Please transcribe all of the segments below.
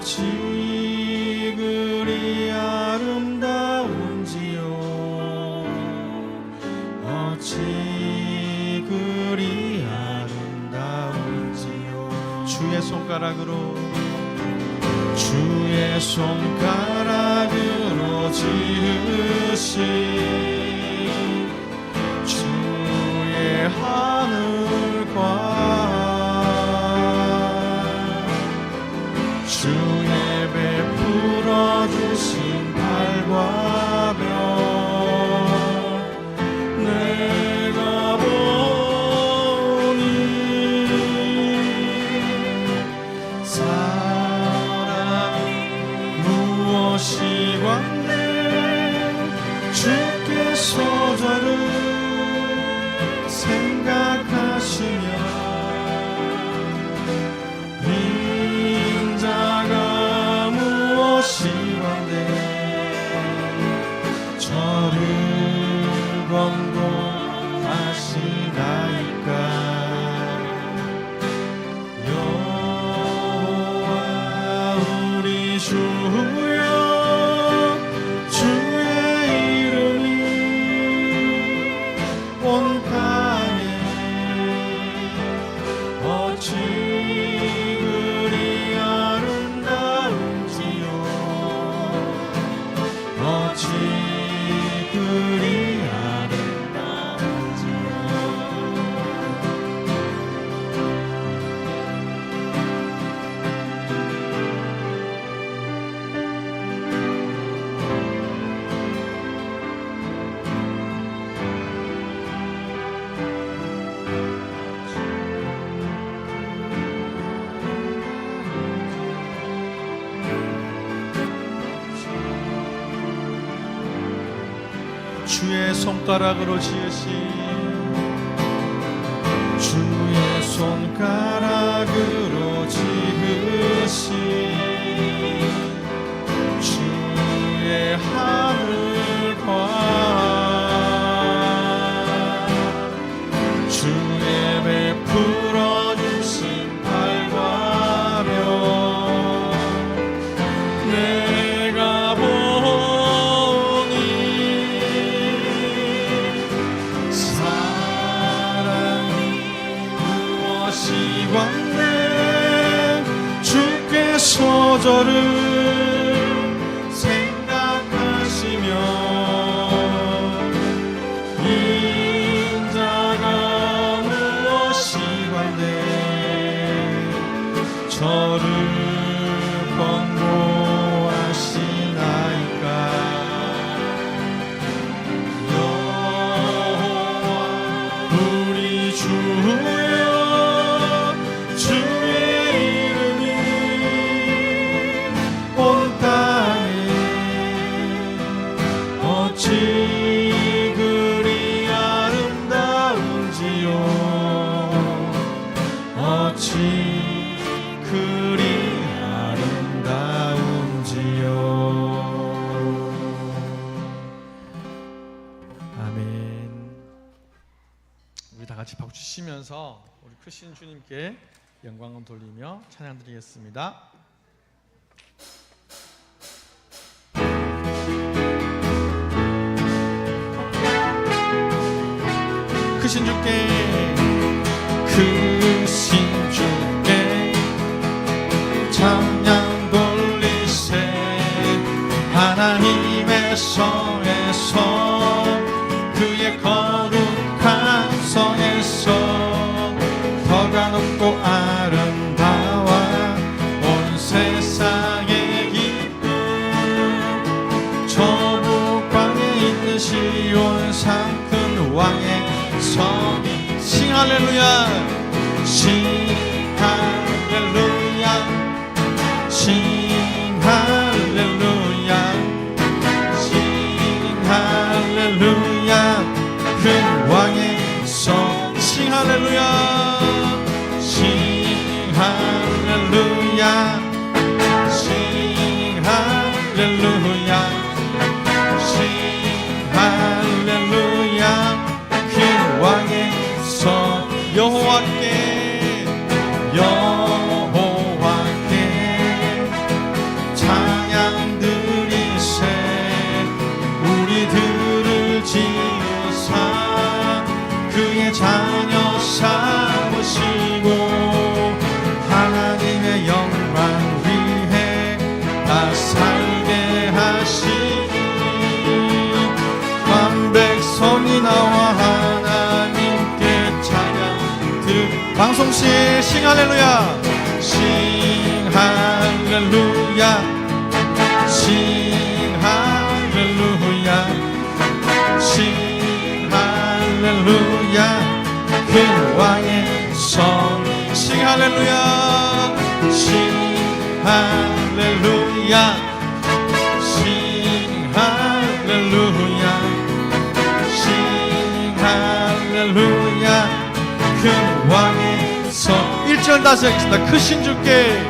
어찌 그리 아름다운지요. 어찌 그리 아름다운지요. 주의 손가락으로 지으신 주의 하늘과 주의 베풀어 주신 달과 별, 내가 보니 사랑이 무엇이건대 주께서 저를 생각하시며 인자가 무엇이건대 저를 권고하시나이까. 여호와 우리 주여, 주의 이름이 온 땅에 어찌 그리 아름다운지요. 어찌 그리 아름다운지요. 주의 손가락으로 지으신 주의 손가락으로 지으신 주의 하늘과 주의 베풀어 주신 달과 별, 내가 보니 사랑이 무엇이건대 주께서 저를 생각하시며 인자가 무엇이건대 저를 권고하시나이까. 여호와 우리 주여, 주의 이름이 온 땅에 어찌 그리 아름다운지요. 어찌 그리 아름다운지요. 아멘. 우리 다 같이 박수 치시면서 우리 크신 주님께 영광을 돌리며 찬양드리겠습니다. 크신 주께, 크신 주께 찬양 돌리세. 하나님의 성에서 그의 거룩한 성에서 더가 높고 아름다워 온 세상의 기쁨. 저 북방에 있는 시온산 큰 왕의 성이 싱 할렐루야, 싱 할렐루야, 싱 할렐루야, 싱 할렐루야. 큰 왕의 성, 싱 할렐루야, 싱 할렐루야, 싱 할렐루야, 싱 할렐루야. 큰 왕의 성, 여호와께, 여호와께 싱 할렐루야 싱 할렐루야 싱 할렐루야 싱 할렐루야 그 왕의 성 싱 할렐루야 싱 할렐루야 싱 할렐루야 싱 할렐루야 그 왕의 성 1절 다시 하겠습니다. 크신 주께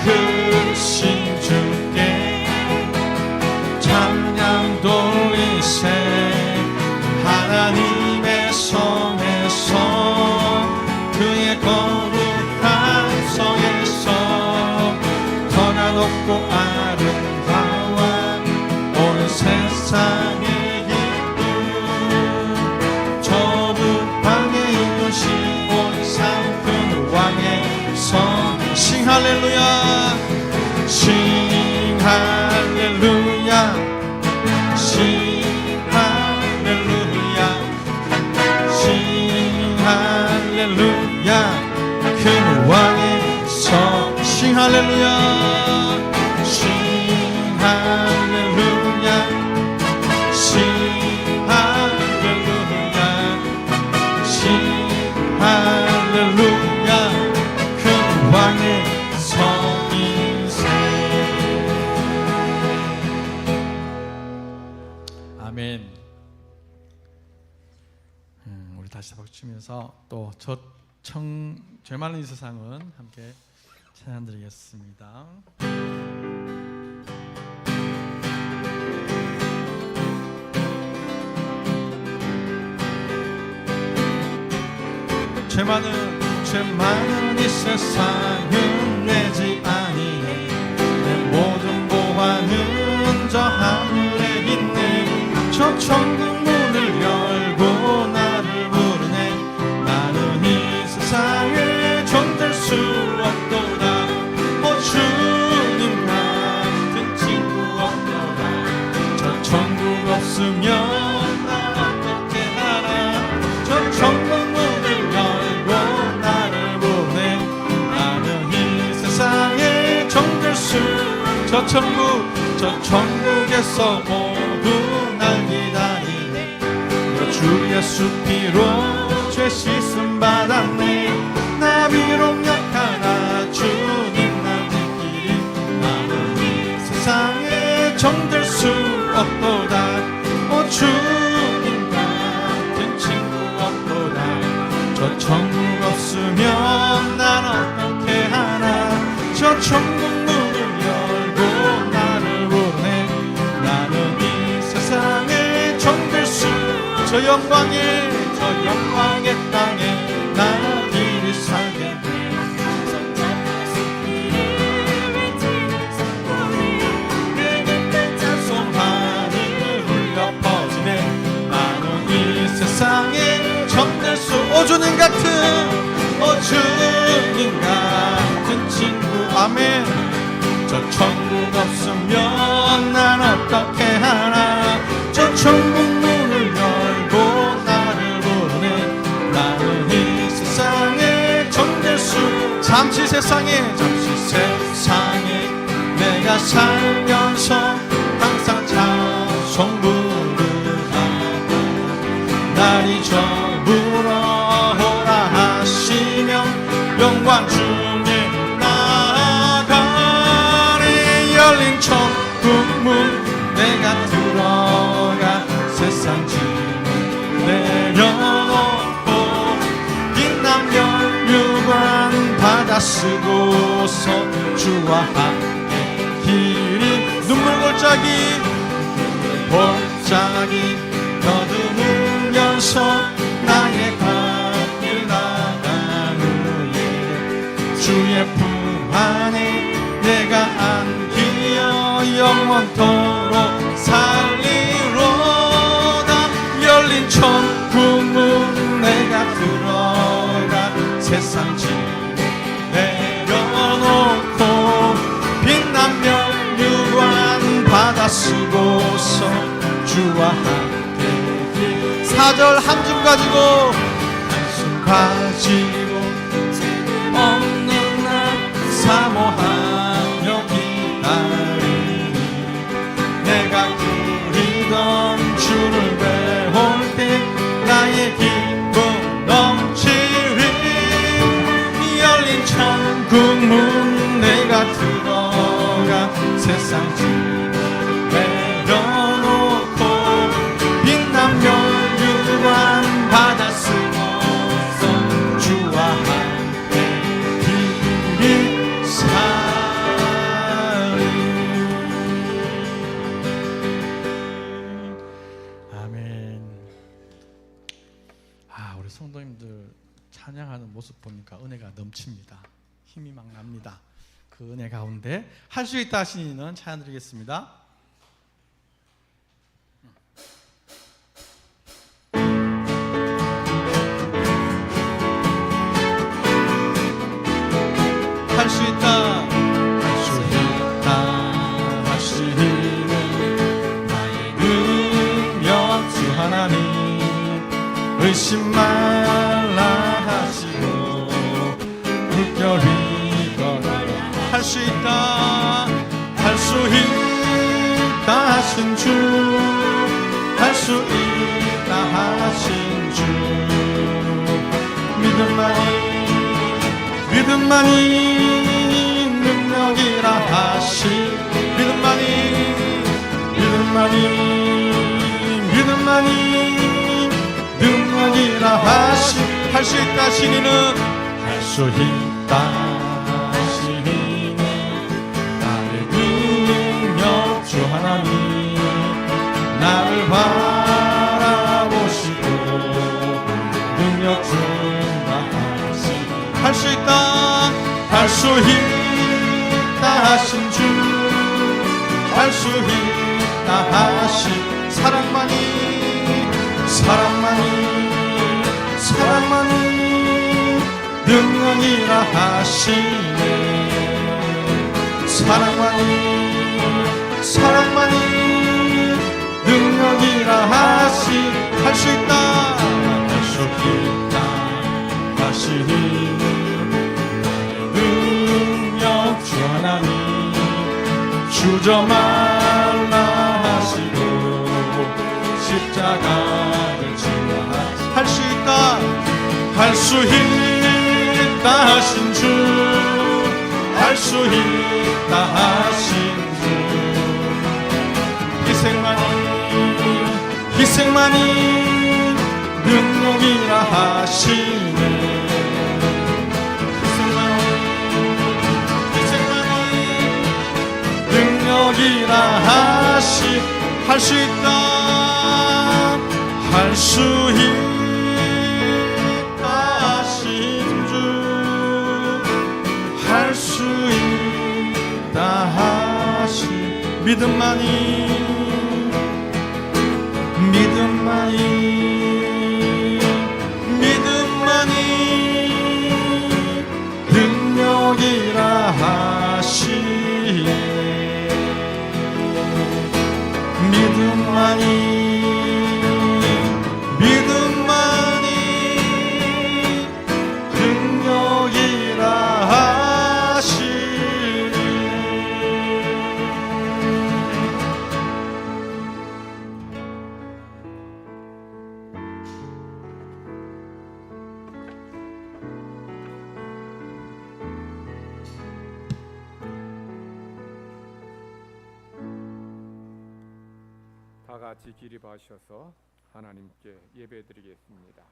크신 주께 찬양 돌리세 하나님의 성에서 그의 거룩한 성에서 더나 높고 아름다워 온 세상의 기쁨 저 북방에 이루신 온 삼큰 왕의 성 싱 할렐루야 싱 할렐루야 싱 할렐루야 싱 할렐루야 큰 왕의 성 싱 할렐루야 싱 할렐루야 싱 할렐루야 싱 할렐루야 큰 왕의 성이세. 아멘. 우리 다시 박수 치면서 또 죄 많은 이 세상은 함께 찬양드리겠습니다. 죄 많은 이 세상은 내지 아니네 내 모든 보화는 저 하늘에 있네 저 천국 문을 열고 나를 부르네 나는 이 세상에 정될 수 없도다 오 주님 같은 친구 없도다 저 천국 없으면 나 어떻게 하나 저 천국 문을 열고 나를 보내 나는 이 세상에 정될 수 저 천국에서 모두 날 기다리네 주 예수 피로 죄 씻음 받았네 나 비록 약하나 주님 날 지키리 나는 이 세상에 정될 수 없도다 오 주님 같은 친구 없도다 저 천국 없으면 난 어떻게 하나 저 천국 문을 열고 나를 보내 나는 이 세상에 정될 수 저 영광의 땅에 나길이 살겠네 내 곁에 찬송하니 흘려 퍼지네 나는 이 세상에 정될 수 오 주님 같은 친구 아멘 저 천국 없으면 난 어떻게 하나 저 천국 문을 열고 나를 부르네 나는 이 세상에 정될 수 잠시 세상에 내가 살면서 항상 찬송 부르다 날이 저물어 오라 하시며 영광 중에 나아가리 열린 천국문 내가 들어가 세상 짐을 내려놓고 빛난 멸류관 받아 쓰고서 주와 함께 길이 눈물 골짜기 더듬으면서 나의 갈 나간 후에 주의 품 안에 내가 안기어 영원토록 살리로다 열린 천국문 내가 들어가 세상 짐 내려놓고 빛난 멸류관 받아 쓰고서 주와 함께 4절 한 줌 가지고 없는 내가 들어가 세상 짐을 내려놓고 빛나면 유한 바다 숨어서 주와 함께 길이 살리. 아멘. 우리 성도님들 찬양하는 모습 보니까 은혜가 넘칩니다. 힘이 막 납니다. 그 은혜 가운데 할 수 있다 하신 이는 찬양 드리겠습니다. 할 수 있다, 할 수 있다 하시는 나의 능력 주 하나님, 의심 말라 하시고 물결이 떠나라. 할 수 있다, 할 수 있다 하신 주, 할 수 있다 하신 주, 믿음만이 능력이라 하시. 믿음만이 능력이라 하시. 할 수 있다 하신 이는, 할 수 있다 하신 이는 나의 능력 주 하나님, 나를 바라보시고 능력 준다 하시. 할 수 있다, 할 수 있다 하신 주, 할 수 있다 하신 사랑만이 능력이라 하시네. 사랑만이 능력이라 하시. 할 수 있다, 할 수 있다 하시니 능력 주 하나님, 주저 말라 하시고 십자가를 지라 하시. 할 수 있다, 할 수 있다 하신 주, 할 수 있다 하신 주, 희생만이 능력이라 하시네. 희생만이 능력이라 하시. 할 수 있다, 할 수 있다 하신 주, 할 수 있다 하시. 믿음만이 능력이라 하시네. 믿음만이 능력이라 하시네. 다 같이 기립하셔서 하나님께 예배드리겠습니다.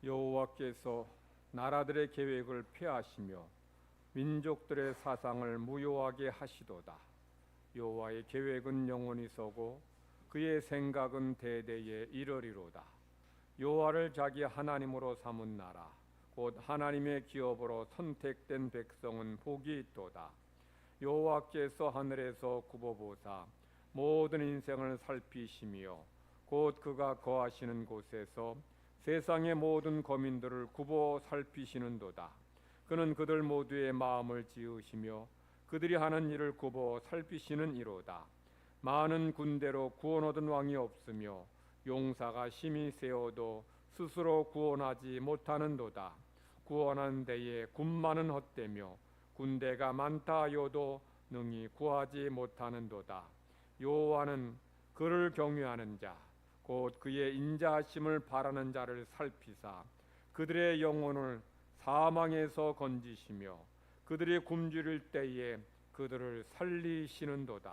여호와께서 나라들의 계획을 폐하시며 민족들의 사상을 무효하게 하시도다. 여호와의 계획은 영원히 서고 그의 생각은 대대에 이르리로다. 여호와를 자기 하나님으로 삼은 나라 곧 하나님의 기업으로 선택된 백성은 복이 있도다. 여호와께서 하늘에서 굽어보사 모든 인생을 살피시며 곧 그가 거하시는 곳에서 세상의 모든 거민들을 굽어 살피시는도다. 그는 그들 모두의 마음을 지으시며 그들이 하는 일을 굽어 살피시는 이로다. 많은 군대로 구원 얻은 왕이 없으며 용사가 심히 세워도 스스로 구원하지 못하는도다. 구원한 데에 군마는 헛되며 군대가 많다 하여도 능히 구하지 못하는도다. 여호와는 그를 경외하는 자 곧 그의 인자하심을 바라는 자를 살피사 그들의 영혼을 사망에서 건지시며 그들이 굶주릴 때에 그들을 살리시는도다.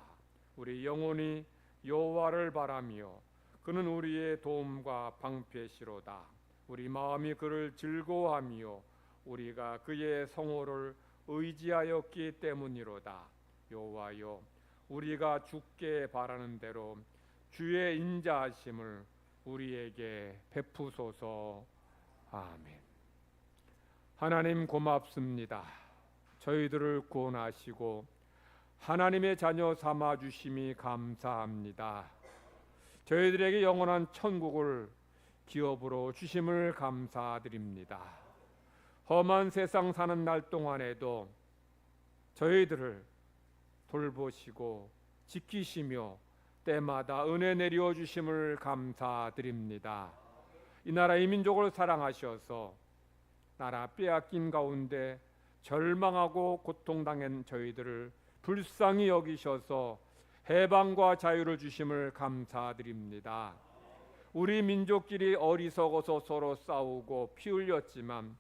우리 영혼이 여호와를 바라며 그는 우리의 도움과 방패시로다. 우리 마음이 그를 즐거워하며 우리가 그의 성호를 의지하였기 때문이로다. 여호와여, 우리가 주께 바라는 대로 주의 인자하심을 우리에게 베푸소서. 아멘. 하나님 고맙습니다. 저희들을 구원하시고 하나님의 자녀 삼아 주심이 감사합니다. 저희들에게 영원한 천국을 기업으로 주심을 감사드립니다. 험한 세상 사는 날 동안에도 저희들을 돌보시고 지키시며 때마다 은혜 내려 주심을 감사드립니다. 이 나라 이 민족을 사랑하셔서 나라 빼앗긴 가운데 절망하고 고통당한 저희들을 불쌍히 여기셔서 해방과 자유를 주심을 감사드립니다. 우리 민족끼리 어리석어서 서로 싸우고 피 흘렸지만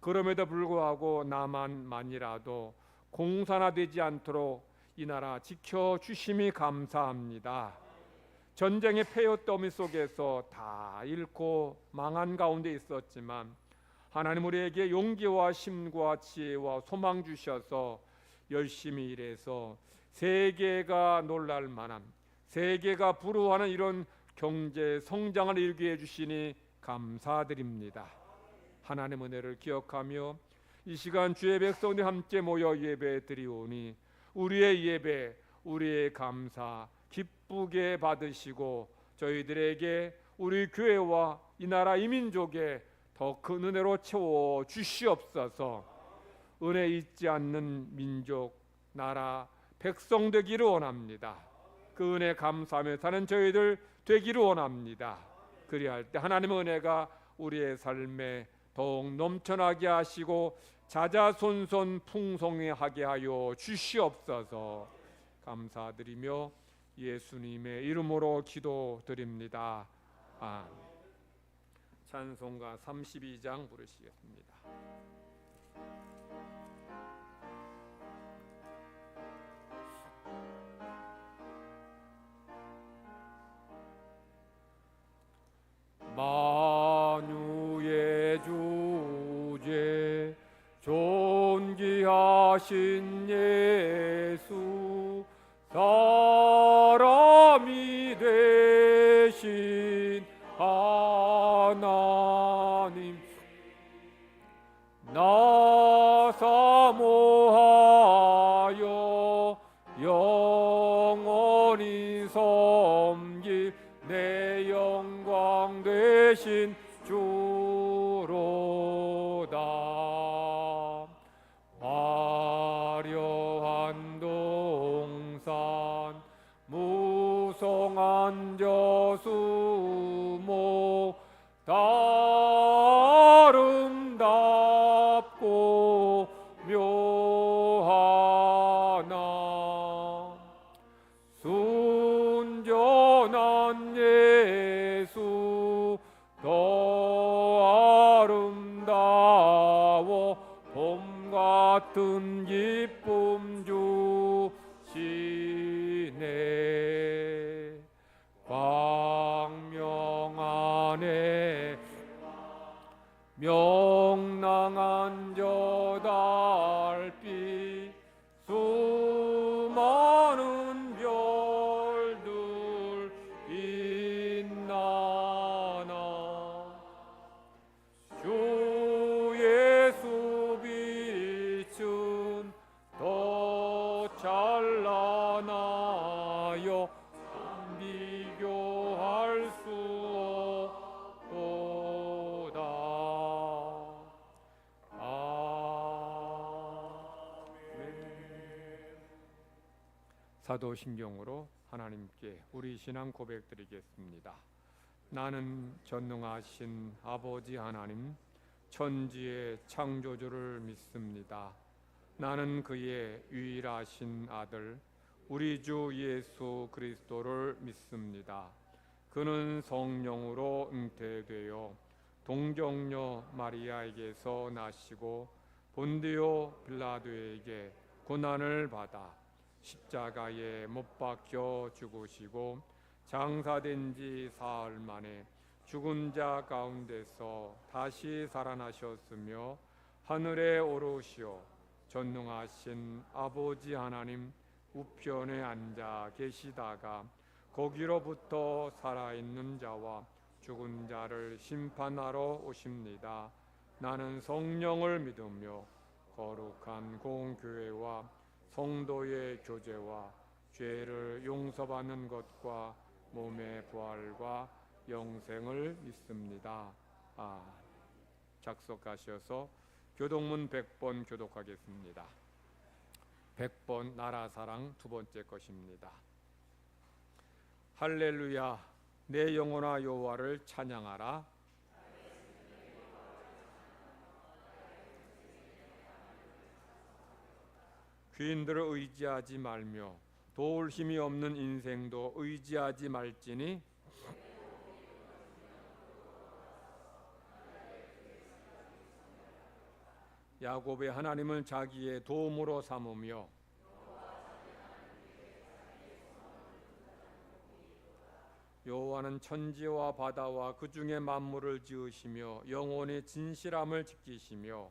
그럼에도 불구하고 남한만이라도 공산화되지 않도록 이 나라 지켜주심이 감사합니다. 전쟁의 폐허 더미 속에서 다 잃고 망한 가운데 있었지만 하나님 우리에게 용기와 힘과 지혜와 소망 주셔서 열심히 일해서 세계가 놀랄 만한, 세계가 부러워하는 이런 경제 성장을 이루게 해주시니 감사드립니다. 하나님 은혜를 기억하며 이 시간 주의 백성들이 함께 모여 예배 드리오니 우리의 예배, 우리의 감사 기쁘게 받으시고 저희들에게 우리 교회와 이 나라 이 민족에 더 큰 은혜로 채워 주시옵소서. 은혜 잊지 않는 민족, 나라, 백성 되기를 원합니다. 그 은혜 감사하며 사는 저희들 되기를 원합니다. 그리할 때 하나님의 은혜가 우리의 삶에 더욱 넘쳐나게 하시고 자자손손 풍성하게 하여 주시옵소서. 감사드리며 예수님의 이름으로 기도드립니다. 아멘. 찬송가 32장 부르시겠습니다. 만유의 주제 존귀하신 예수 사람이 되신 하나님 나 사모하여 영원히 섬길 내 영광 되신 주로다. 화려한 동산 무성한 저수목 아름답고 묘하나 순전한 예수 더 아름다워 봄 같은 기쁨 주시네. 광명 안에 명랑한 저 달빛 수많은 별들 있나나 주의 찬란하여 비교할 수 없도다. 아멘. 사도신경으로 하나님께 우리 신앙 고백드리겠습니다. 나는 전능하신 아버지 하나님, 천지의 창조주를 믿습니다. 나는 그의 유일하신 아들 우리 주 예수 그리스도를 믿습니다. 그는 성령으로 잉태되어 동정녀 마리아에게서 나시고 본디오 빌라도에게 고난을 받아 십자가에 못 박혀 죽으시고 장사된 지 사흘 만에 죽은 자 가운데서 다시 살아나셨으며 하늘에 오르시어 전능하신 아버지 하나님 우편에 앉아 계시다가 거기로부터 살아있는 자와 죽은 자를 심판하러 오십니다. 나는 성령을 믿으며 거룩한 공교회와 성도의 교제와 죄를 용서받는 것과 몸의 부활과 영생을 믿습니다. 작석하셔서 교동문 100번 교독하겠습니다. 100번 나라사랑 두 번째 것입니다. 할렐루야, 내 영혼아 여호와를 찬양하라. 귀인들을 의지하지 말며 도울 힘이 없는 인생도 의지하지 말지니 야곱의 하나님을 자기의 도움으로 삼으며 여호와는 천지와 바다와 그 중에 만물을 지으시며 영원히 진실함을 지키시며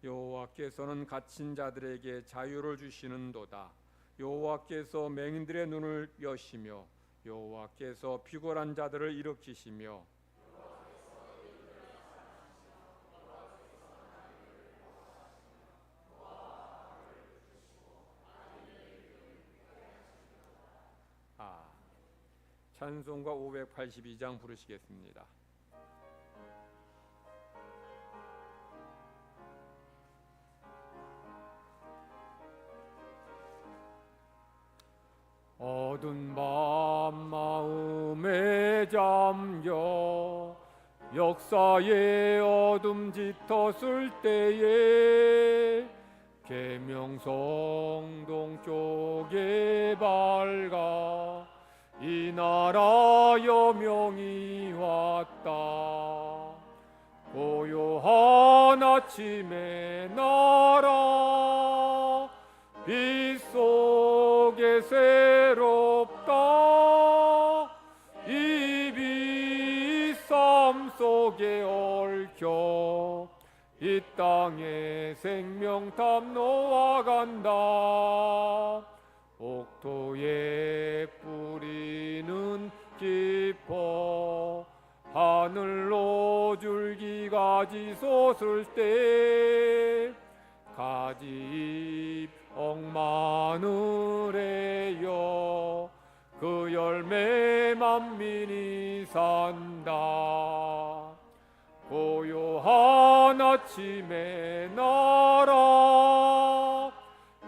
여호와께서는 갇힌 자들에게 자유를 주시는도다. 여호와께서 맹인들의 눈을 여시며 여호와께서 피곤한 자들을 일으키시며 찬송가 582장 부르시겠습니다. 어두운 밤 마음에 잠겨 역사의 어둠 짙었을 때에 계명성 동쪽에 밝아 이 나라 여명이 왔다. 고요한 아침의 나라 빛 속에 새롭다. 이 빛 삶 속에 얽혀 이 땅에 생명탑 놓아간다. 옥토의 뿌리는 깊어 하늘로 줄기가지 솟을 때 가지잎 억마늘에여 그 열매 만민이 산다. 고요한 아침의 나라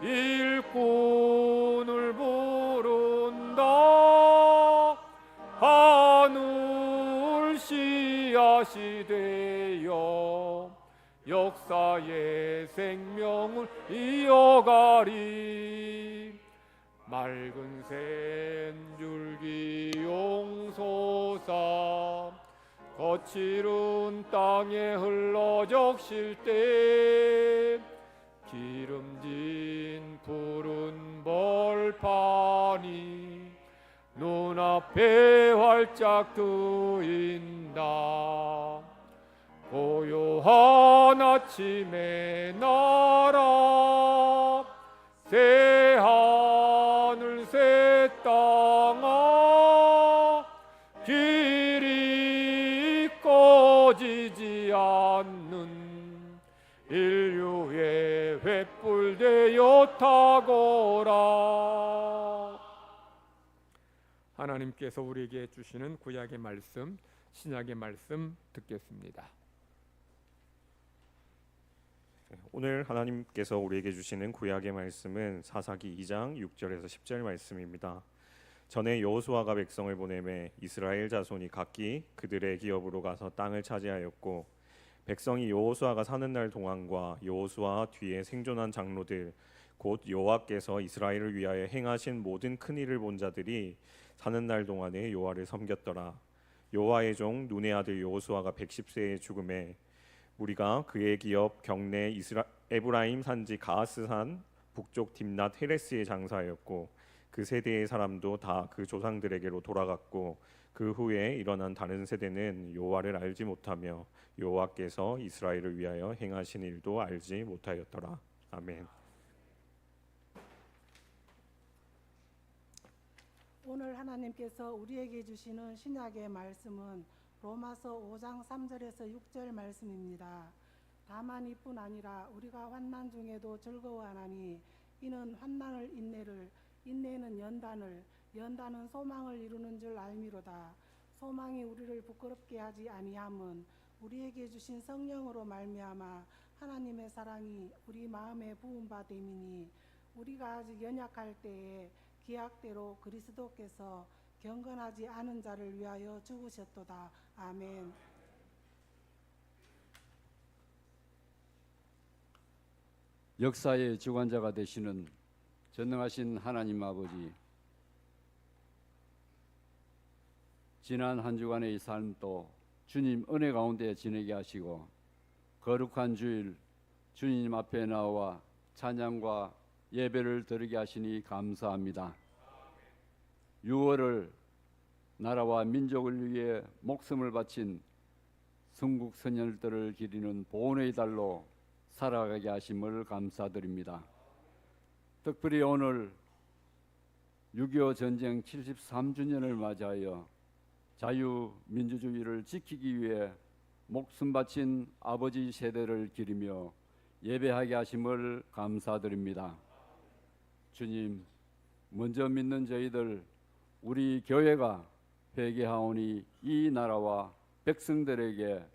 일꾼을 부른다. 하늘 씨앗이 되어 역사의 생명을 이어가리. 맑은 샘줄기 용솟아 거칠은 땅에 흘러 적실 때 기름진 푸른 벌판이 눈앞에 활짝 트인다. 고요한 아침의 나라 새 하늘 새 땅아 길이 꺼지지 인류의 횃불되어 타거라. 하나님께서 우리에게 주시는 구약의 말씀, 신약의 말씀 듣겠습니다. 오늘 하나님께서 우리에게 주시는 구약의 말씀은 사사기 2장 6절에서 10절 말씀입니다. 전에 여호수아가 백성을 보내매 이스라엘 자손이 각기 그들의 기업으로 가서 땅을 차지하였고, 백성이 여호수아가 사는 날 동안과 여호수아 뒤에 생존한 장로들 곧 여호와께서 이스라엘을 위하여 행하신 모든 큰 일을 본 자들이 사는 날 동안에 여호와를 섬겼더라. 여호와의 종 눈의 아들 여호수아가 110세에 죽음에 우리가 그의 기업 경내 에브라임 산지 가하스산 북쪽 딥낫 헤레스의 장사였고, 그 세대의 사람도 다 그 조상들에게로 돌아갔고, 그 후에 일어난 다른 세대는 여호와를 알지 못하며 여호와께서 이스라엘을 위하여 행하신 일도 알지 못하였더라. 아멘. 오늘 하나님께서 우리에게 주시는 신약의 말씀은 로마서 5장 3절에서 6절 말씀입니다. 다만 이뿐 아니라 우리가 환난 중에도 즐거워하나니 이는 환난을 인내를, 인내는 연단을, 연단은 소망을 이루는 줄 알미로다. 소망이 우리를 부끄럽게 하지 아니함은 우리에게 주신 성령으로 말미암아 하나님의 사랑이 우리 마음에 부은 바 됨이니, 우리가 아직 연약할 때에 기약대로 그리스도께서 경건하지 않은 자를 위하여 죽으셨도다. 아멘. 역사의 주관자가 되시는 전능하신 하나님 아버지, 지난 한 주간의 삶도 주님 은혜 가운데 지내게 하시고, 거룩한 주일 주님 앞에 나와 찬양과 예배를 드리게 하시니 감사합니다. 6월을 나라와 민족을 위해 목숨을 바친 순국 선열들을 기리는 보온의 달로 살아가게 하심을 감사드립니다. 특별히 오늘 6.25 전쟁 73주년을 맞이하여 자유민주주의를 지키기 위해 목숨 바친 아버지 세대를 기리며 예배하게 하심을 감사드립니다. 주님, 먼저 믿는 저희들 우리 교회가 회개하오니 이 나라와 백성들에게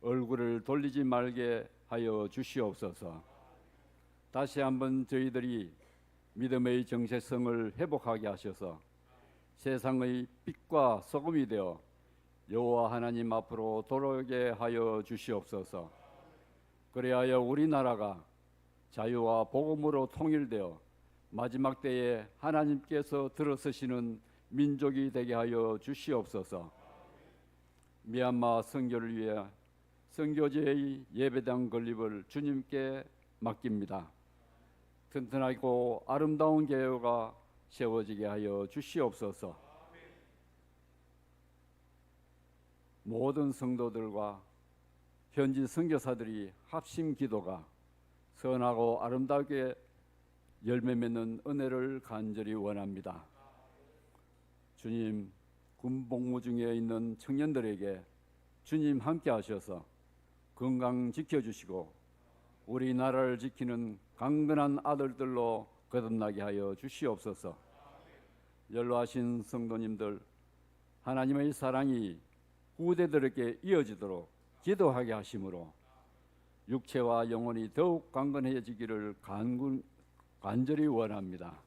얼굴을 돌리지 말게 하여 주시옵소서. 다시 한번 저희들이 믿음의 정체성을 회복하게 하셔서 세상의 빛과 소금이 되어 여호와 하나님 앞으로 돌아오게 하여 주시옵소서. 그리하여 우리나라가 자유와 복음으로 통일되어 마지막 때에 하나님께서 들어서시는 민족이 되게 하여 주시옵소서. 미얀마 선교를 위해 선교지의 예배당 건립을 주님께 맡깁니다. 튼튼하고 아름다운 교회가 세워지게 하여 주시옵소서. 모든 성도들과 현지 선교사들이 합심 기도가 선하고 아름답게 열매 맺는 은혜를 간절히 원합니다. 주님, 군 복무 중에 있는 청년들에게 주님 함께 하셔서 건강 지켜주시고 우리나라를 지키는 강건한 아들들로 거듭나게 하여 주시옵소서. 연로하신 성도님들, 하나님의 사랑이 후대들에게 이어지도록 기도하게 하심으로 육체와 영혼이 더욱 강건해지기를 간절히 원합니다.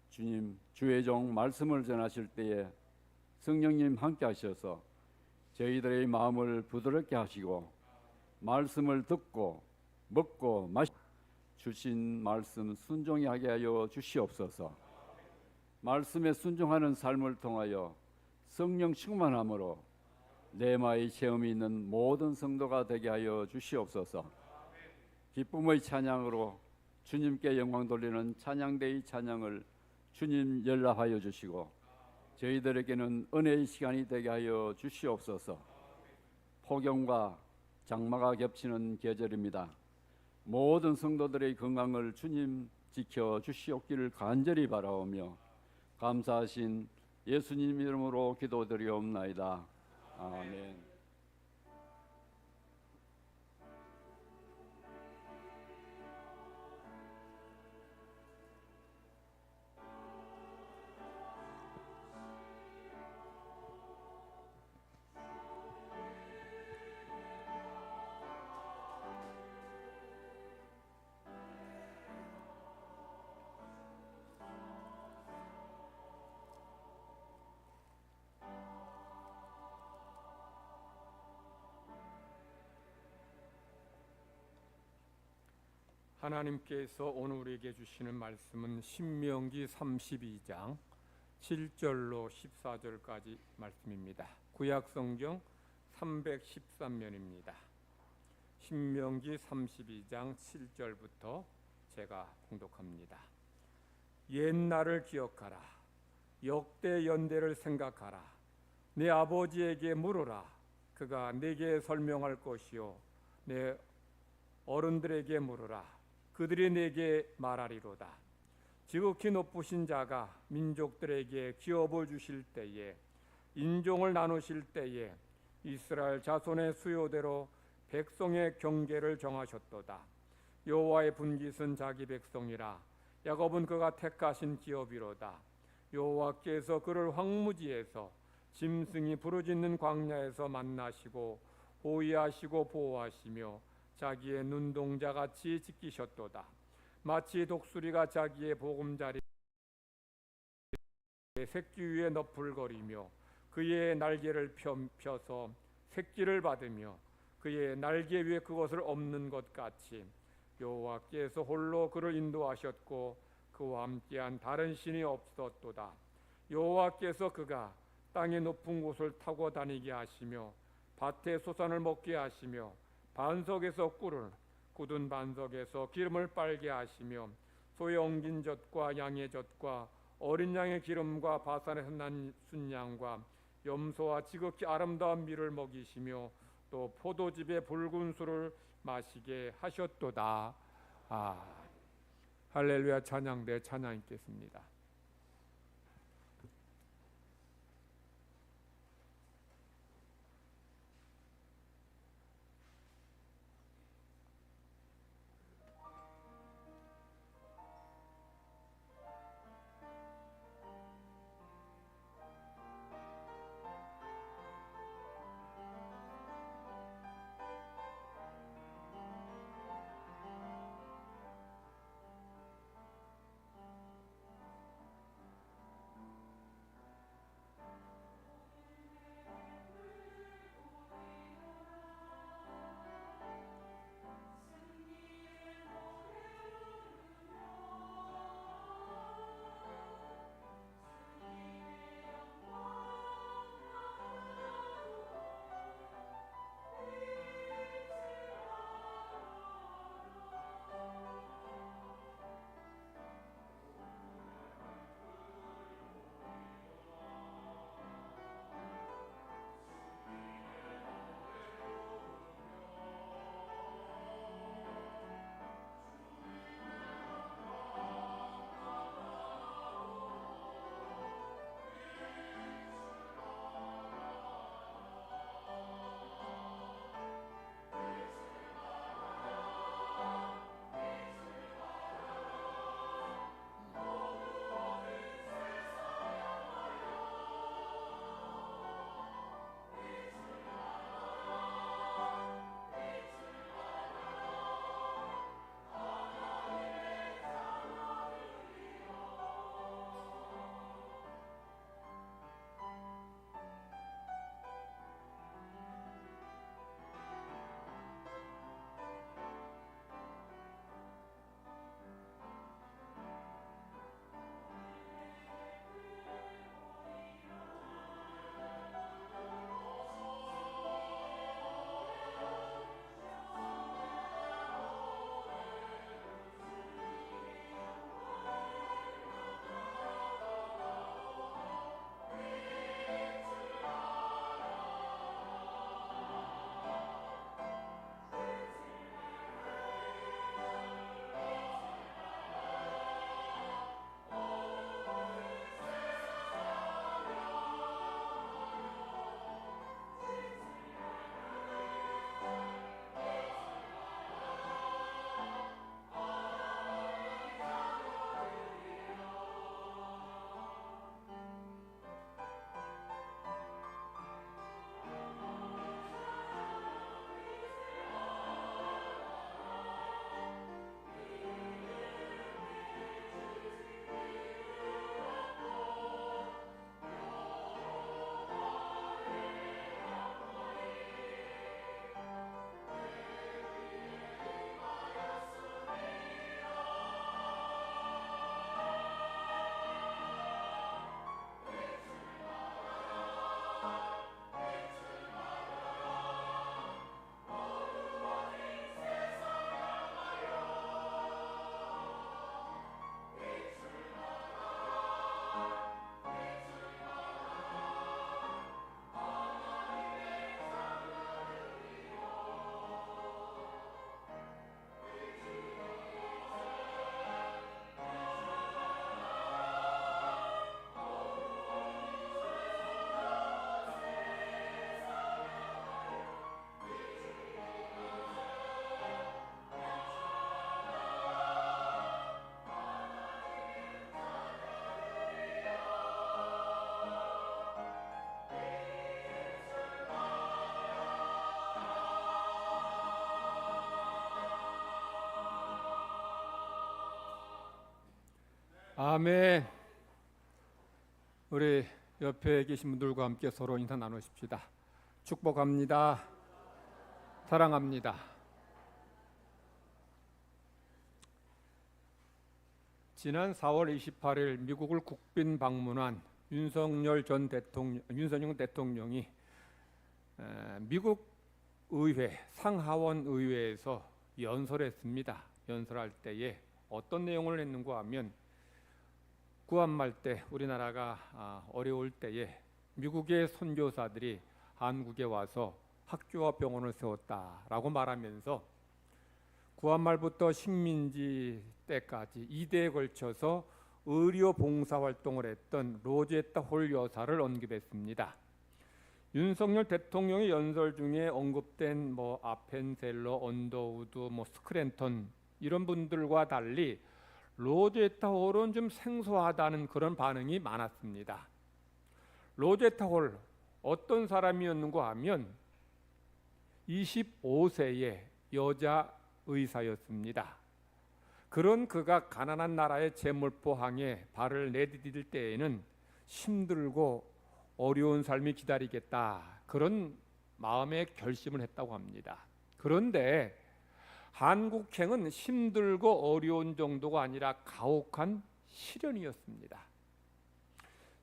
주님, 주의 종 말씀을 전하실 때에 성령님 함께 하셔서 저희들의 마음을 부드럽게 하시고 말씀을 듣고 먹고 마시 주신 말씀 순종하게 하여 주시옵소서. 말씀에 순종하는 삶을 통하여 성령 충만함으로 레마의 체험이 있는 모든 성도가 되게 하여 주시옵소서. 기쁨의 찬양으로 주님께 영광 돌리는 찬양대의 찬양을 주님 연락하여 주시고 저희들에게는 은혜의 시간이 되게 하여 주시옵소서. 폭염과 장마가 겹치는 계절입니다. 모든 성도들의 건강을 주님 지켜 주시옵기를 간절히 바라오며 감사하신 예수님 이름으로 기도드리옵나이다. 아멘. 하나님께서 오늘 우리에게 주시는 말씀은 신명기 32장 7절로 14절까지 말씀입니다. 구약성경 313면입니다. 신명기 32장 7절부터 제가 봉독합니다. 옛날을 기억하라. 역대 연대를 생각하라. 내 아버지에게 물으라. 그가 내게 설명할 것이요 내 어른들에게 물으라. 그들이 내게 말하리로다. 지극히 높으신 자가 민족들에게 기업을 주실 때에, 인종을 나누실 때에 이스라엘 자손의 수요대로 백성의 경계를 정하셨도다. 여호와의 분깃은 자기 백성이라. 야곱은 그가 택하신 기업이로다. 여호와께서 그를 황무지에서 짐승이 부르짖는 광야에서 만나시고 호위하시고 보호하시며 자기의 눈동자같이 지키셨도다. 마치 독수리가 자기의 보금자리 새끼 위에 너풀거리며 그의 날개를 펴서 새끼를 받으며 그의 날개 위에 그것을 엎는 것 같이 여호와께서 홀로 그를 인도하셨고 그와 함께한 다른 신이 없었도다. 여호와께서 그가 땅의 높은 곳을 타고 다니게 하시며 밭의 소산을 먹게 하시며 반석에서 꿀을 굳은 반석에서 기름을 빨게 하시며 소의 엉긴 젖과 양의 젖과 어린 양의 기름과 바산에서 난 순양과 염소와 지극히 아름다운 밀을 먹이시며 또 포도즙의 붉은 술을 마시게 하셨도다. 할렐루야. 찬양대 찬양 있겠습니다. 아멘. 우리 옆에 계신 분들과 함께 서로 인사 나누십시다. 축복합니다. 사랑합니다. 지난 4월 28일 미국을 국빈 방문한 윤석열 대통령이 미국 의회 상하원 의회에서 연설했습니다. 연설할 때에 어떤 내용을 했는가 하면 구한말 때 우리나라가 어려울 때에 미국의 선교사들이 한국에 와서 학교와 병원을 세웠다라고 말하면서 구한말부터 식민지 때까지 2대에 걸쳐서 의료 봉사 활동을 했던 로제타 홀 여사를 언급했습니다. 윤석열 대통령의 연설 중에 언급된 아펜셀러, 언더우드, 스크랜턴 이런 분들과 달리 로제타 홀은 좀 생소하다는 그런 반응이 많았습니다. 로제타 홀 어떤 사람이었는가 하면 25세의 여자 의사였습니다. 그런 그가 가난한 나라의 재물포항에 발을 내디딜 때에는 힘들고 어려운 삶이 기다리겠다 그런 마음의 결심을 했다고 합니다. 그런데 한국행은 힘들고 어려운 정도가 아니라 가혹한 시련이었습니다.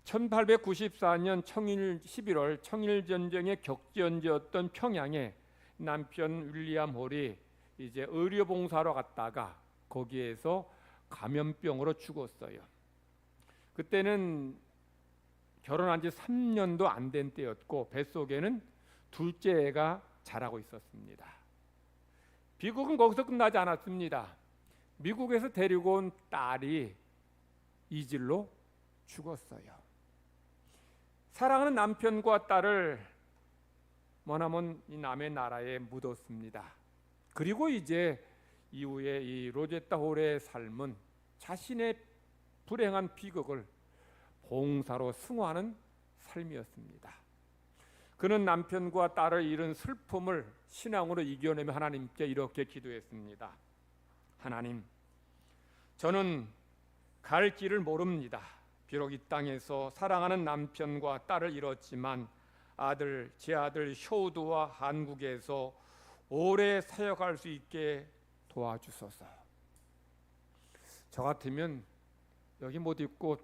1894년 11월 청일전쟁의 격전지였던 평양에 남편 윌리엄 홀이 이제 의료봉사로 갔다가 거기에서 감염병으로 죽었어요. 그때는 결혼한 지 3년도 안 된 때였고 뱃속에는 둘째 애가 자라고 있었습니다. 비극은 거기서 끝나지 않았습니다. 미국에서 데리고 온 딸이 이질로 죽었어요. 사랑하는 남편과 딸을 머나먼 이 남의 나라에 묻었습니다. 그리고 이제 이후에 이 로제타 홀의 삶은 자신의 불행한 비극을 봉사로 승화하는 삶이었습니다. 그는 남편과 딸을 잃은 슬픔을 신앙으로 이겨내며 하나님께 이렇게 기도했습니다. 하나님, 저는 갈 길을 모릅니다. 비록 이 땅에서 사랑하는 남편과 딸을 잃었지만 제 아들 쇼우드와 한국에서 오래 사역할 수 있게 도와주소서. 저 같으면 여기 못 있고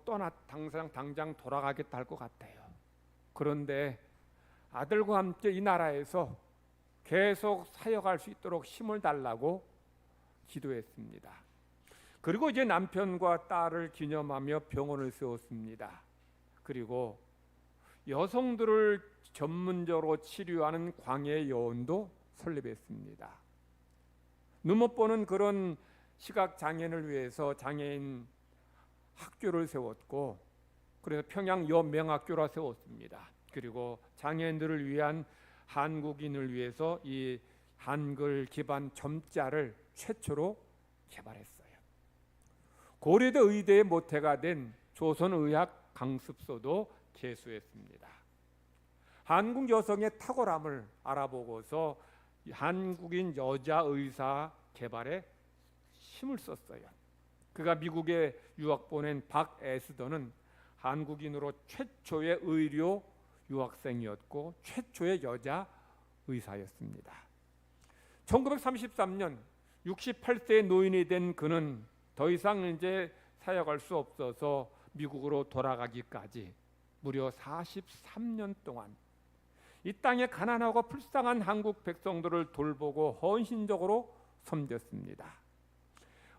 당장 돌아가겠다 할 것 같아요. 그런데 아들과 함께 이 나라에서 계속 사역할 수 있도록 힘을 달라고 기도했습니다. 그리고 이제 남편과 딸을 기념하며 병원을 세웠습니다. 그리고 여성들을 전문적으로 치료하는 광해 여원도 설립했습니다. 눈 못 보는 그런 시각 장애인을 위해서 장애인 학교를 세웠고, 그래서 평양 여명학교라 세웠습니다. 그리고 장애인들을 위한 한국인을 위해서 이 한글 기반 점자를 최초로 개발했어요. 고려대 의대의 모태가 된 조선의학 강습소도 개수했습니다. 한국 여성의 탁월함을 알아보고서 한국인 여자 의사 개발에 힘을 썼어요. 그가 미국에 유학 보낸 박에스더는 한국인으로 최초의 의료 유학생이었고 최초의 여자 의사였습니다. 1933년 68세의 노인이 된 그는 더 이상 이제 사역할 수 없어서 미국으로 돌아가기까지 무려 43년 동안 이 땅에 가난하고 불쌍한 한국 백성들을 돌보고 헌신적으로 섬겼습니다.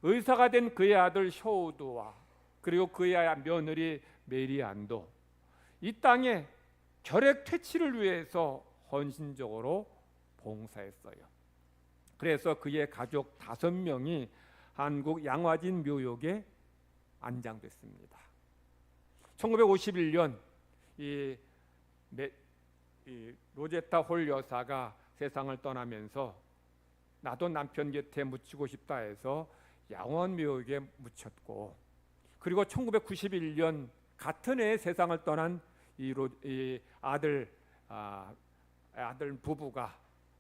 의사가 된 그의 아들 쇼우드와 그리고 그의 며느리 메리안도 이 땅에 결핵 퇴치를 위해서 헌신적으로 봉사했어요. 그래서 그의 가족 5명이 한국 양화진 묘역에 안장됐습니다. 1951년 이 로제타 홀 여사가 세상을 떠나면서 나도 남편 곁에 묻히고 싶다 해서 양원 묘역에 묻혔고, 그리고 1991년 같은 해에 세상을 떠난 이 아들 부부가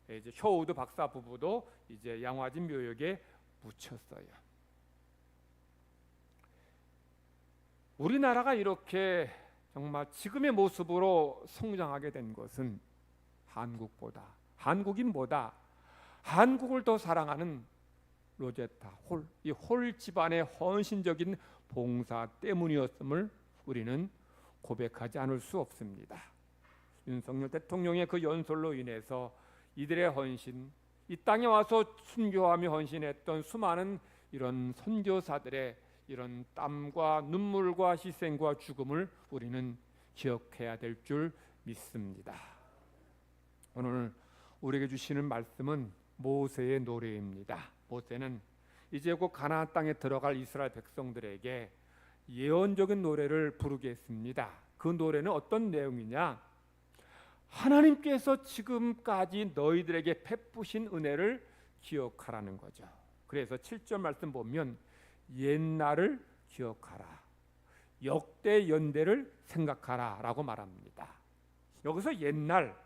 이제 쇼우드 박사 부부도 이제 양화진 묘역에 묻혔어요. 우리나라가 이렇게 정말 지금의 모습으로 성장하게 된 것은 한국인보다 한국을 더 사랑하는 로제타 홀, 이 홀 집안의 헌신적인 봉사 때문이었음을 우리는 고백하지 않을 수 없습니다. 윤석열 대통령의 그 연설로 인해서 이들의 헌신, 이 땅에 와서 순교하며 헌신했던 수많은 이런 선교사들의 이런 땀과 눈물과 희생과 죽음을 우리는 기억해야 될 줄 믿습니다. 오늘 우리에게 주시는 말씀은 모세의 노래입니다. 모세는 이제 곧 가나안 땅에 들어갈 이스라엘 백성들에게 예언적인 노래를 부르게 했습니다. 그 노래는 어떤 내용이냐? 하나님께서 지금까지 너희들에게 베푸신 은혜를 기억하라는 거죠. 그래서 7절 말씀 보면 옛날을 기억하라, 역대 연대를 생각하라 라고 말합니다. 여기서 옛날,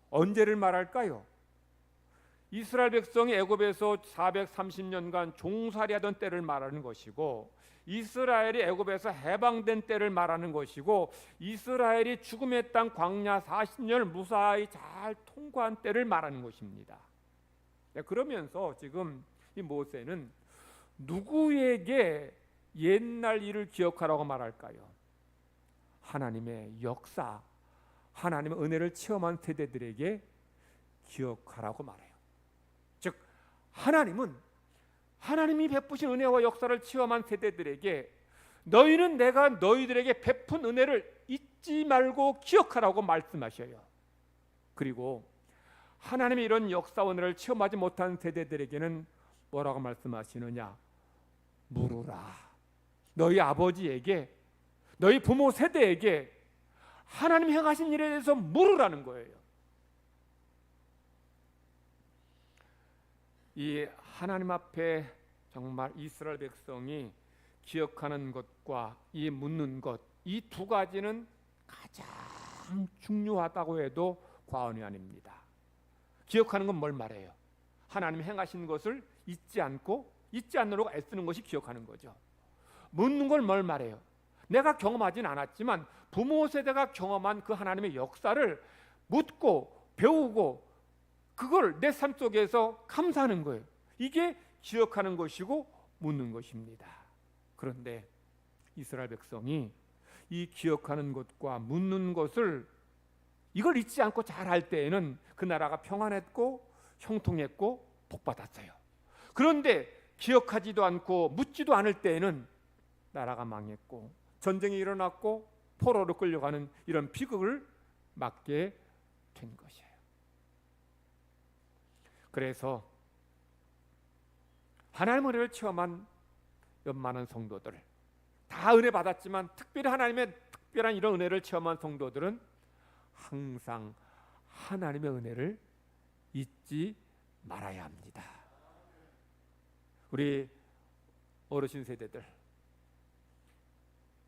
언제를 말할까요? 이스라엘 백성이 애굽에서 430년간 종살이하던 때를 말하는 것이고, 이스라엘이 애굽에서 해방된 때를 말하는 것이고, 이스라엘이 죽음의 땅 광야 40년을 무사히 잘 통과한 때를 말하는 것입니다. 그러면서 지금 이 모세는 누구에게 옛날 일을 기억하라고 말할까요? 하나님의 역사, 하나님의 은혜를 체험한 세대들에게 기억하라고 말해요. 즉 하나님이 베푸신 은혜와 역사를 체험한 세대들에게 너희는 내가 너희들에게 베푼 은혜를 잊지 말고 기억하라고 말씀하셔요. 그리고 하나님의 이런 역사 은혜를 체험하지 못한 세대들에게는 뭐라고 말씀하시느냐? 물으라. 너희 아버지에게, 너희 부모 세대에게 하나님 행하신 일에 대해서 물으라는 거예요. 이 하나님 앞에 정말 이스라엘 백성이 기억하는 것과 이 묻는 것, 이 두 가지는 가장 중요하다고 해도 과언이 아닙니다. 기억하는 건 뭘 말해요? 하나님 행하신 것을 잊지 않으려고 애쓰는 것이 기억하는 거죠. 묻는 걸 뭘 말해요? 내가 경험하진 않았지만 부모 세대가 경험한 그 하나님의 역사를 묻고 배우고 그걸 내 삶 속에서 감사하는 거예요. 이게 기억하는 것이고 묻는 것입니다. 그런데 이스라엘 백성이 이 기억하는 것과 묻는 것을 이걸 잊지 않고 잘 할 때에는 그 나라가 평안했고 형통했고 복받았어요. 그런데 기억하지도 않고 묻지도 않을 때에는 나라가 망했고 전쟁이 일어났고 포로로 끌려가는 이런 비극을 맞게 된 것이에요. 그래서 하나님의 은혜를 체험한 많은 성도들, 다 은혜 받았지만 특별히 하나님의 특별한 이런 은혜를 체험한 성도들은 항상 하나님의 은혜를 잊지 말아야 합니다. 우리 어르신 세대들,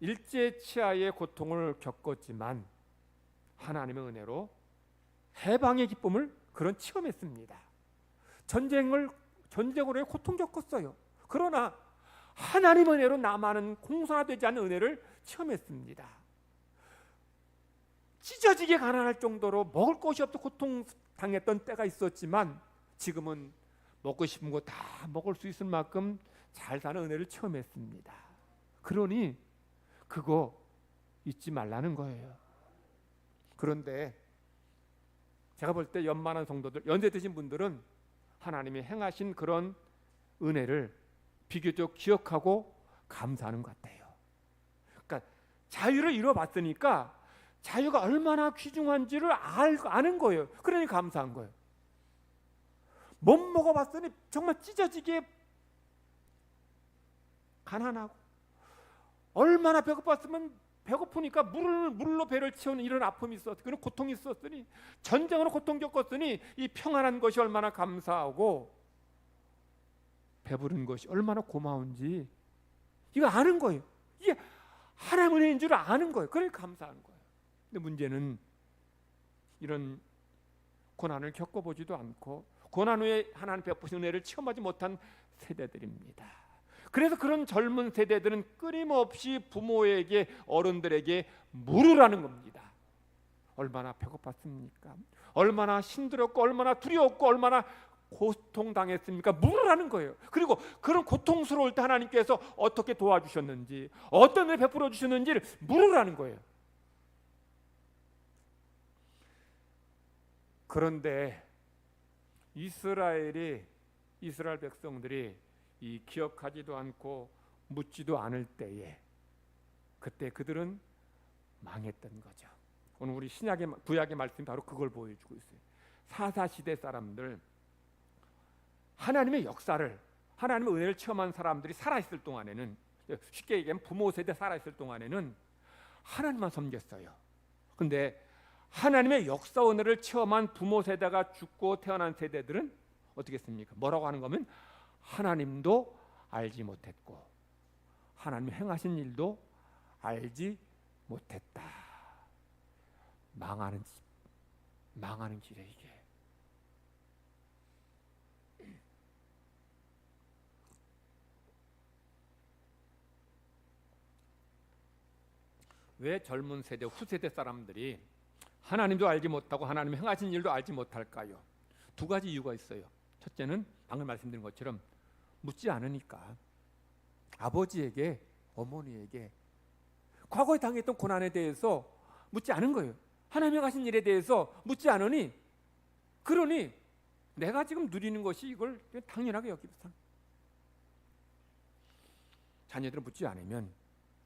일제치하의 고통을 겪었지만 하나님의 은혜로 해방의 기쁨을 그런 체험했습니다. 전쟁으로의 고통 겪었어요. 그러나 하나님의 은혜로 남아는 공산화되지 않은 은혜를 체험했습니다. 찢어지게 가난할 정도로 먹을 것이 없어 고통당했던 때가 있었지만 지금은 먹고 싶은 거 다 먹을 수 있을 만큼 잘 사는 은혜를 체험했습니다. 그러니 그거 잊지 말라는 거예요. 그런데 제가 볼 때 연만한 성도들, 연세 드신 분들은 하나님이 행하신 그런 은혜를 비교적 기억하고 감사하는 것 같아요. 그러니까 자유를 이뤄봤으니까 자유가 얼마나 귀중한지를 아는 거예요. 그러니 감사한 거예요. 못 먹어봤으니 정말 찢어지게 가난하고 얼마나 배고팠으면 배고프니까 물로 배를 채우는 이런 아픔이 있었으니 그런 고통이 있었으니 전쟁으로 고통 겪었으니 이 평안한 것이 얼마나 감사하고 배부른 것이 얼마나 고마운지 이거 아는 거예요. 이게 하나님의 은혜인 줄 아는 거예요. 그러니까 감사한 거예요. 근데 문제는 이런 고난을 겪어보지도 않고 고난 후에 하나님 베푸신 은혜를 체험하지 못한 세대들입니다. 그래서 그런 젊은 세대들은 끊임없이 부모에게, 어른들에게 물으라는 겁니다. 얼마나 배고팠습니까? 얼마나 힘들었고 얼마나 두려웠고 얼마나 고통당했습니까? 물으라는 거예요. 그리고 그런 고통스러울 때 하나님께서 어떻게 도와주셨는지, 어떤 일 베풀어 주셨는지를 물으라는 거예요. 그런데 이스라엘 백성들이 이 기억하지도 않고 묻지도 않을 때에 그때 그들은 망했던 거죠. 오늘 우리 구약의 말씀이 바로 그걸 보여주고 있어요. 사사시대 사람들, 하나님의 역사를, 하나님의 은혜를 체험한 사람들이 살아있을 동안에는, 쉽게 얘기하면 부모 세대 살아있을 동안에는 하나님만 섬겼어요. 근데 하나님의 역사 은혜를 체험한 부모 세대가 죽고 태어난 세대들은 어떻게 했습니까? 뭐라고 하는 거면 하나님도 알지 못했고 하나님 행하신 일도 알지 못했다. 망하는 길에 이게. 왜 젊은 세대, 후세대 사람들이 하나님도 알지 못하고 하나님 행하신 일도 알지 못할까요? 두 가지 이유가 있어요. 첫째는 방금 말씀드린 것처럼 묻지 않으니까. 아버지에게, 어머니에게 과거에 당했던 고난에 대해서 묻지 않은 거예요. 하나님이 하신 일에 대해서 묻지 않으니, 그러니 내가 지금 누리는 것이 이걸 당연하게 여기면서 자녀들은 묻지 않으면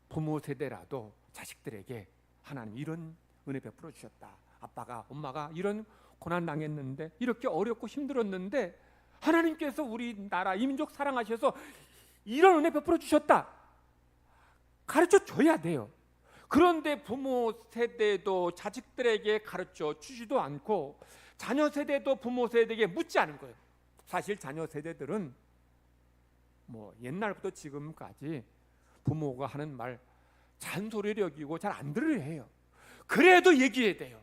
부모 세대라도 자식들에게 하나님 이런 은혜 베풀어 주셨다. 아빠가, 엄마가 이런 고난 당했는데, 이렇게 어렵고 힘들었는데 하나님께서 우리나라 이민족 사랑하셔서 이런 은혜 베풀어 주셨다. 가르쳐 줘야 돼요. 그런데 부모 세대도 자식들에게 가르쳐 주지도 않고 자녀 세대도 부모 세대에게 묻지 않은 거예요. 사실 자녀 세대들은 뭐 옛날부터 지금까지 부모가 하는 말 잔소리를 여기고 잘 안 들으려 해요. 그래도 얘기해야 돼요.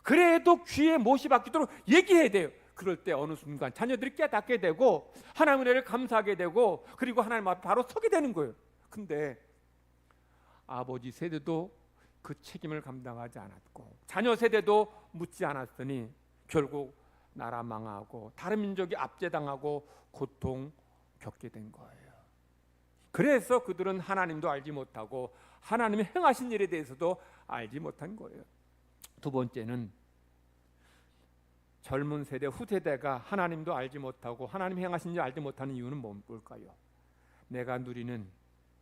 그래도 귀에 못이 박히도록 얘기해야 돼요. 그럴 때 어느 순간 자녀들이 깨닫게 되고 하나님 은혜를 감사하게 되고, 그리고 하나님 앞에 바로 서게 되는 거예요. 근데 아버지 세대도 그 책임을 감당하지 않았고 자녀 세대도 묻지 않았으니 결국 나라 망하고 다른 민족이 압제당하고 고통 겪게 된 거예요. 그래서 그들은 하나님도 알지 못하고 하나님이 행하신 일에 대해서도 알지 못한 거예요. 두 번째는 젊은 세대, 후세대가 하나님도 알지 못하고 하나님 행하신 일 알지 못하는 이유는 뭘까요? 내가 누리는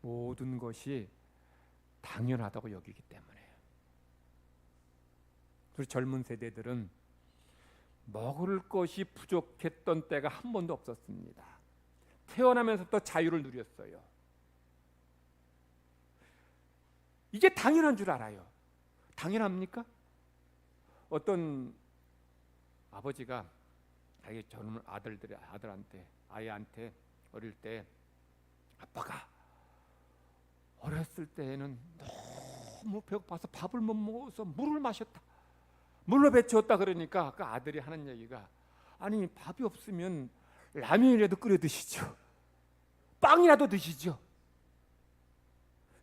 모든 것이 당연하다고 여기기 때문에요. 우리 젊은 세대들은 먹을 것이 부족했던 때가 한 번도 없었습니다. 태어나면서부터 자유를 누렸어요. 이게 당연한 줄 알아요. 당연합니까? 어떤 아버지가 자기 젊은 아이한테 어릴 때, 아빠가 어렸을 때에는 너무 배고파서 밥을 못 먹어서 물을 마셨다, 물로 배치웠다. 그러니까 그 아들이 하는 얘기가, 아니 밥이 없으면 라면이라도 끓여 드시죠, 빵이라도 드시죠.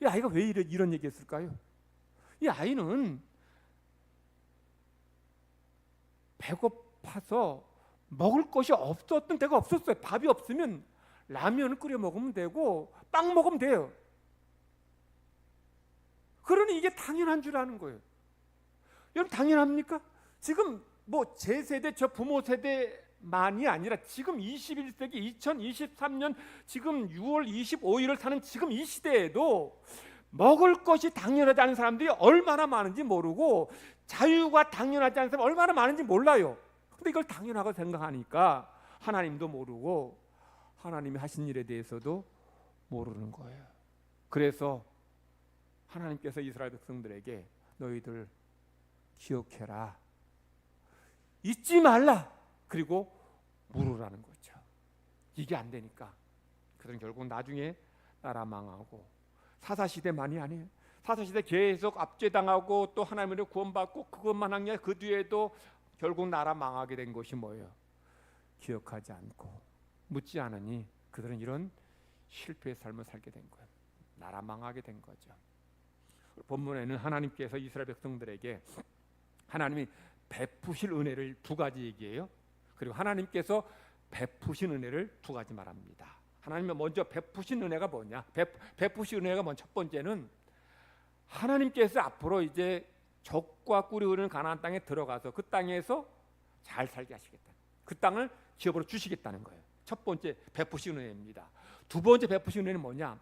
이 아이가 왜 이런 얘기 했을까요? 이 아이는 배고파서 먹을 것이 없었던 때가 없었어요. 밥이 없으면 라면을 끓여 먹으면 되고 빵 먹으면 돼요. 그러니 이게 당연한 줄 아는 거예요. 여러분 당연합니까? 지금 뭐 제 세대, 저 부모 세대만이 아니라 지금 21세기 2023년 지금 6월 25일을 사는 지금 이 시대에도 먹을 것이 당연하지 않은 사람들이 얼마나 많은지 모르고 자유가 당연하지 않은 사람이 얼마나 많은지 몰라요. 근데 이걸 당연하고 생각하니까 하나님도 모르고 하나님이 하신 일에 대해서도 모르는 거예요. 그래서 하나님께서 이스라엘 백성들에게 너희들 기억해라, 잊지 말라, 그리고 물으라는 거죠. 이게 안 되니까 그들은 결국 나중에 나라 망하고, 사사시대만이 아니에요. 사사시대 계속 압제당하고 또 하나님을 구원받고 그것만 한 게 아니라 그 뒤에도 결국 나라 망하게 된 것이 뭐예요? 기억하지 않고 묻지 않으니 그들은 이런 실패의 삶을 살게 된 거예요. 나라 망하게 된 거죠. 본문에는 하나님께서 이스라엘 백성들에게 하나님이 베푸실 은혜를 두 가지 얘기해요. 그리고 하나님께서 베푸신 은혜를 두 가지 말합니다. 하나님이 먼저 베푸신 은혜가 뭐냐? 베푸신 은혜가 먼저 첫 번째는 하나님께서 앞으로 이제 적과 꿀이 흐르는 가나안 땅에 들어가서 그 땅에서 잘 살게 하시겠다. 그 땅을 기업으로 주시겠다는 거예요. 첫 번째 베푸신 은혜입니다. 두 번째 베푸신 은혜는 뭐냐?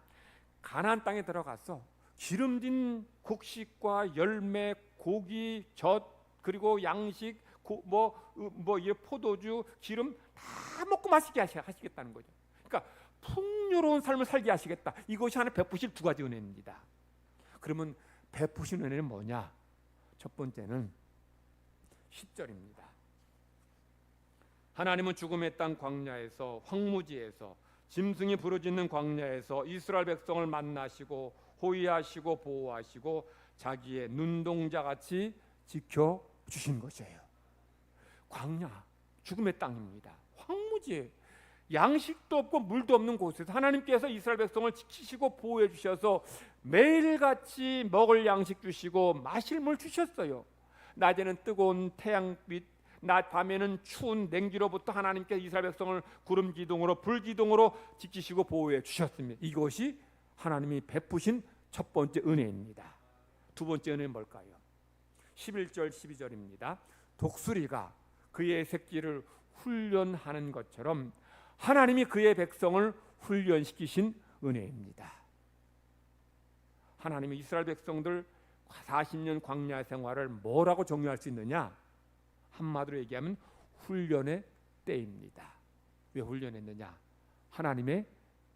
가나안 땅에 들어가서 기름진 곡식과 열매, 고기, 젖, 그리고 양식, 이 포도주, 기름 다 먹고 마시게 하시겠다는 거죠. 그러니까 풍요로운 삶을 살게 하시겠다. 이것이 하나 베푸실 두 가지 은혜입니다. 그러면 베푸신 은혜는 뭐냐? 첫 번째는 10절입니다. 하나님은 죽음의 땅 광야에서, 황무지에서, 짐승이 부르짖는 광야에서 이스라엘 백성을 만나시고 호위하시고 보호하시고 자기의 눈동자같이 지켜주신 것이에요. 광야, 죽음의 땅입니다. 황무지에 양식도 없고 물도 없는 곳에서 하나님께서 이스라엘 백성을 지키시고 보호해 주셔서 매일같이 먹을 양식 주시고 마실 물 주셨어요. 낮에는 뜨거운 태양빛, 낮 밤에는 추운 냉기로부터 하나님께서 이스라엘 백성을 구름 기둥으로 불 기둥으로 지키시고 보호해 주셨습니다. 이것이 하나님이 베푸신 첫 번째 은혜입니다. 두 번째 은혜는 뭘까요? 11절 12절입니다. 독수리가 그의 새끼를 훈련하는 것처럼 하나님이 그의 백성을 훈련시키신 은혜입니다. 하나님이 이스라엘 백성들 40년 광야 생활을 뭐라고 정의할 수 있느냐? 한마디로 얘기하면 훈련의 때입니다. 왜 훈련했느냐? 하나님의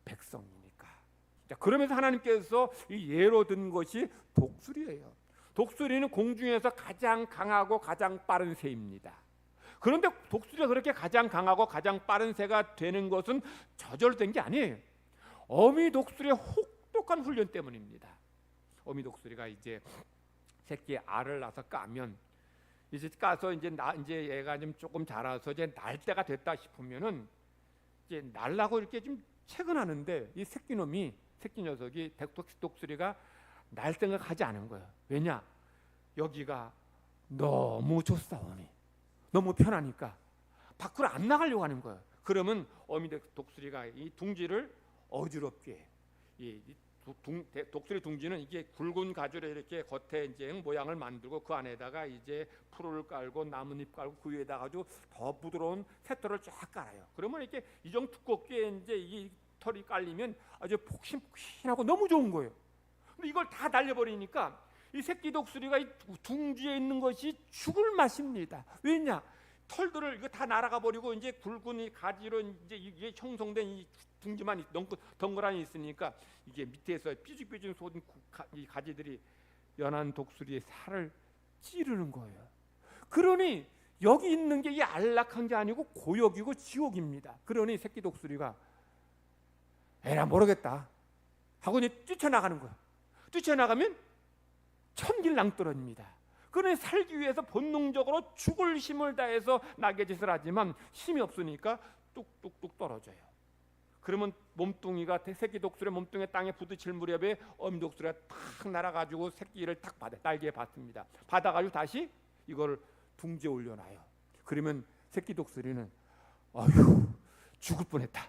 백성이니까. 자, 그러면서 하나님께서 이 예로 든 것이 독수리예요. 독수리는 공중에서 가장 강하고 가장 빠른 새입니다. 그런데 독수리가 그렇게 가장 강하고 가장 빠른 새가 되는 것은 저절로 된 게 아니에요. 어미 독수리의 혹독한 훈련 때문입니다. 어미 독수리가 이제 새끼 알을 낳아서 까면 이제 까서 이제 얘가 좀 조금 자라서 이제 날 때가 됐다 싶으면은 이제 날라고 이렇게 좀 채근하는데 이 새끼 녀석이 독수리가 날 생각하지 않은 거예요. 왜냐? 여기가 너무 좋사오니 너무 편하니까 밖으로 안 나가려고 하는 거예요. 그러면 어미 독수리가 이 둥지를 어지럽게 독수리 둥지는 이게 굵은 가지로 이렇게 겉에 이제 모양을 만들고 그 안에다가 이제 풀을 깔고 나뭇잎 깔고 그 위에다가 아주 더 부드러운 새털을 쫙 깔아요. 그러면 이렇게 이 정도 두껍게 이제 이 털이 깔리면 아주 폭신폭신하고 너무 좋은 거예요. 근데 이걸 다 날려버리니까 이 새끼 독수리가 이 둥지에 있는 것이 죽을 맛입니다. 왜냐? 털들을 이거 다 날아가 버리고 이제 굵은 이 가지로 이제 이게 형성된 이 둥지만 덩그러니 있으니까 이게 밑에서 삐죽삐죽 솟은 이 가지들이 연한 독수리의 살을 찌르는 거예요. 그러니 여기 있는 게 이 안락한 게 아니고 고역이고 지옥입니다. 그러니 새끼 독수리가 에라 모르겠다 하고 이제 뛰쳐나가는 거예요. 뛰쳐나가면 천길낭떠러집니다. 그는 살기 위해서 본능적으로 죽을 힘을 다해서 날개짓을 하지만 힘이 없으니까 뚝뚝뚝 떨어져요. 그러면 몸뚱이가 새끼 독수리 몸뚱이 땅에 부딪힐 무렵에 어미 독수리가 탁 날아가지고 새끼를 탁 날개에 받습니다. 받아가지고 다시 이걸 둥지에 올려놔요. 그러면 새끼 독수리는 어휴 죽을 뻔했다.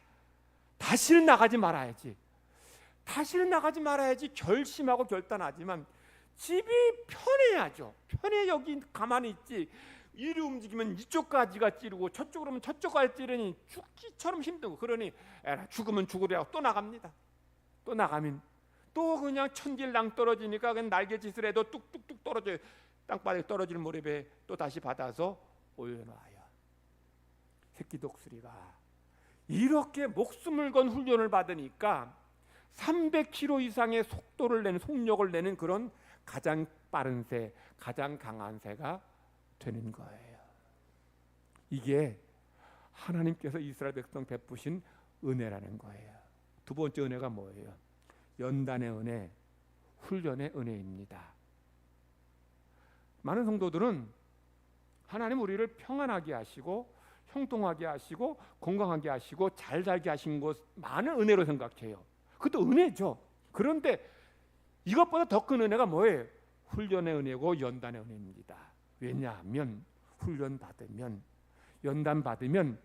다시는 나가지 말아야지. 결심하고 결단하지만 집이 편해야죠. 편해 여기 가만히 있지. 이리 움직이면 이쪽까지가 찌르고 저쪽으로 오면 저쪽까지 찌르니 죽기처럼 힘들고 그러니 에라 죽으면 죽으려고 또 나갑니다. 또 나가면 또 그냥 천길낭 떨어지니까 그냥 날개짓을 해도 뚝뚝뚝 떨어져요. 땅바닥에 떨어질 무렵에 또 다시 받아서 올려놔요. 새끼 독수리가 이렇게 목숨을 건 훈련을 받으니까 300km 이상의 속력을 내는 그런 가장 빠른 새, 가장 강한 새가 되는 거예요. 이게 하나님께서 이스라엘 백성 베푸신 은혜라는 거예요. 두 번째 은혜가 뭐예요? 연단의 은혜, 훈련의 은혜입니다. 많은 성도들은 하나님 우리를 평안하게 하시고 형통하게 하시고 건강하게 하시고 잘 살게 하신 것 많은 은혜로 생각해요. 그것도 은혜죠. 그런데 이것보다 더 큰 은혜가 뭐예요? 훈련의 은혜고 연단의 은혜입니다. 왜냐하면 훈련 받으면, 연단 받으면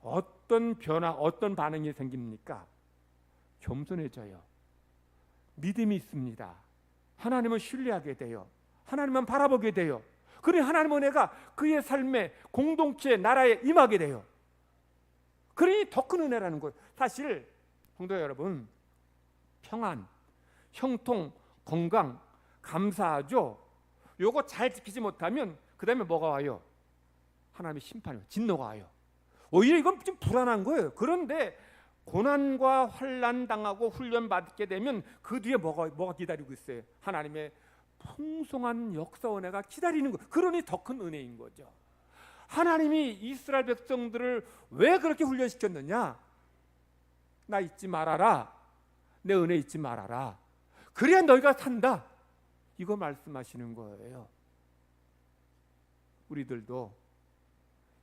어떤 변화, 어떤 반응이 생깁니까? 겸손해져요. 믿음이 있습니다. 하나님을 신뢰하게 돼요. 하나님만 바라보게 돼요. 그래 하나님의 은혜가 그의 삶에, 공동체, 나라에 임하게 돼요. 그러니 더 큰 은혜라는 거예요. 사실 성도 여러분, 평안, 형통, 건강 감사하죠. 요거 잘 지키지 못하면 그 다음에 뭐가 와요? 하나님의 심판이 와요. 진노가 와요. 오히려 이건 좀 불안한 거예요. 그런데 고난과 환난 당하고 훈련 받게 되면 그 뒤에 뭐가 기다리고 있어요? 하나님의 풍성한 역사 은혜가 기다리는 거예요. 그러니 더 큰 은혜인 거죠. 하나님이 이스라엘 백성들을 왜 그렇게 훈련시켰느냐? 나 잊지 말아라. 내 은혜 잊지 말아라. 그래야 너희가 산다. 이거 말씀하시는 거예요. 우리들도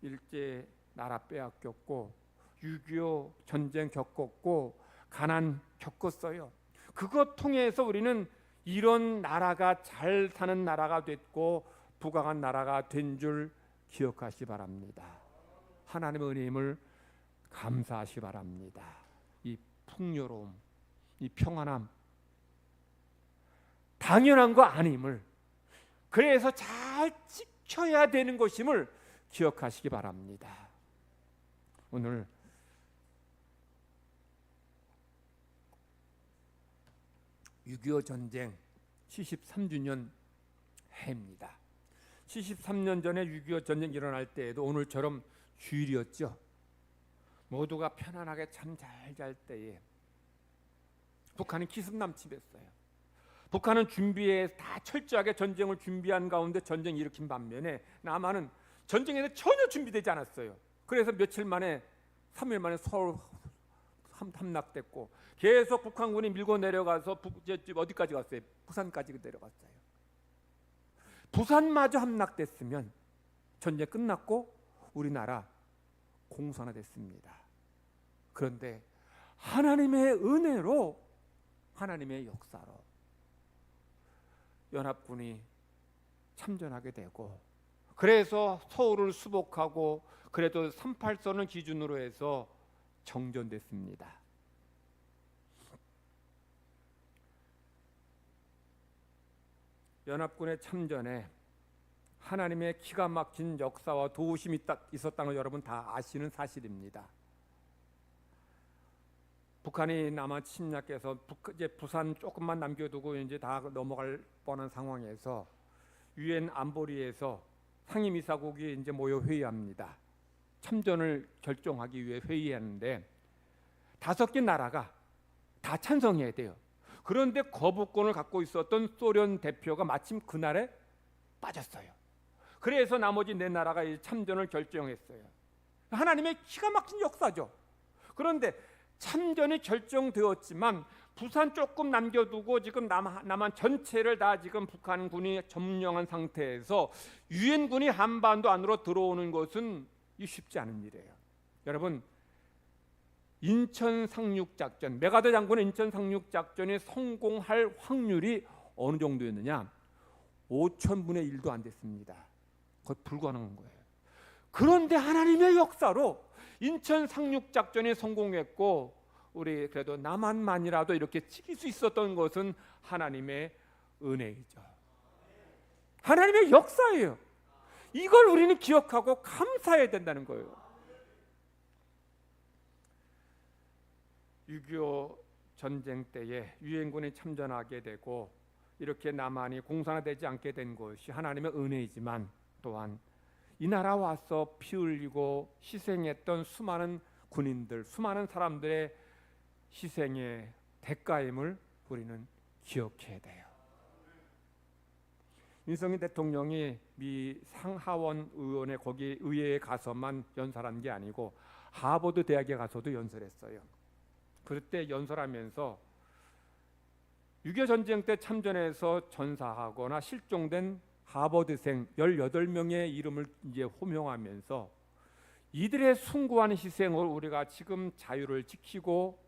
일제 나라 빼앗겼고 6.25 전쟁 겪었고 가난 겪었어요. 그것 통해서 우리는 이런 나라가 잘 사는 나라가 됐고 부강한 나라가 된 줄 기억하시 바랍니다. 하나님의 은혜임을 감사하시 바랍니다. 이 풍요로움, 이 평안함, 당연한 거 아님을, 그래서 잘 지켜야 되는 것임을 기억하시기 바랍니다. 오늘 (6.25) 전쟁 73주년 해입니다. 73년 전에 6.25 전쟁 일어날 때에도 오늘처럼 주일이었죠. 모두가 편안하게 잠 잘 잘 때에 북한이 기습남침했어요. 북한은 다 철저하게 전쟁을 준비한 가운데 전쟁 일으킨 반면에 남한은 전쟁에 전혀 준비되지 않았어요. 그래서 며칠 만에 3일 만에 서울 함락됐고 계속 북한군이 밀고 내려가서 어디까지 갔어요? 부산까지 내려갔어요. 부산마저 함락됐으면 전쟁 끝났고 우리나라 공산화됐습니다. 그런데 하나님의 은혜로, 하나님의 역사로 연합군이 참전하게 되고, 그래서 서울을 수복하고, 그래도 38선을 기준으로 해서 정전됐습니다. 연합군의 참전에 하나님의 기가 막힌 역사와 도우심이 있었다는 걸 여러분 다 아시는 사실입니다. 북한이 남한 침략해서 이제 부산 조금만 남겨두고 이제 다 넘어갈 뻔한 상황에서 유엔 안보리에서 상임이사국이 이제 모여 회의합니다. 참전을 결정하기 위해 회의하는데 5개 나라가 다 찬성해야 돼요. 그런데 거부권을 갖고 있었던 소련 대표가 마침 그날에 빠졌어요. 그래서 나머지 4나라가 참전을 결정했어요. 하나님의 기가 막힌 역사죠. 그런데 참전이 결정되었지만 부산 조금 남겨두고 지금 남한 전체를 다 지금 북한군이 점령한 상태에서 유엔군이 한반도 안으로 들어오는 것은 쉽지 않은 일이에요. 여러분, 인천 상륙작전, 메가더 장군의 인천 상륙작전이 성공할 확률이 어느 정도였느냐? 5,000분의 1도 안 됐습니다. 거의 불가능한 거예요. 그런데 하나님의 역사로 인천 상륙작전이 성공했고, 우리 그래도 남한만이라도 이렇게 지킬 수 있었던 것은 하나님의 은혜이죠. 하나님의 역사예요. 이걸 우리는 기억하고 감사해야 된다는 거예요. 6.25 전쟁 때에 유엔군이 참전하게 되고 이렇게 남한이 공산화되지 않게 된 것이 하나님의 은혜이지만, 또한 이 나라 와서 피 흘리고 희생했던 수많은 군인들, 수많은 사람들의 희생의 대가임을 우리는 기억해야 돼요. 윤석열 대통령이 미 상하원 의원의 거기 의회에 가서만 연설한 게 아니고 하버드 대학에 가서도 연설했어요. 그때 연설하면서 6.25 전쟁 때 참전해서 전사하거나 실종된 하버드생 18명의 이름을 이제 호명하면서 이들의 숭고한 희생을 우리가 지금 자유를 지키고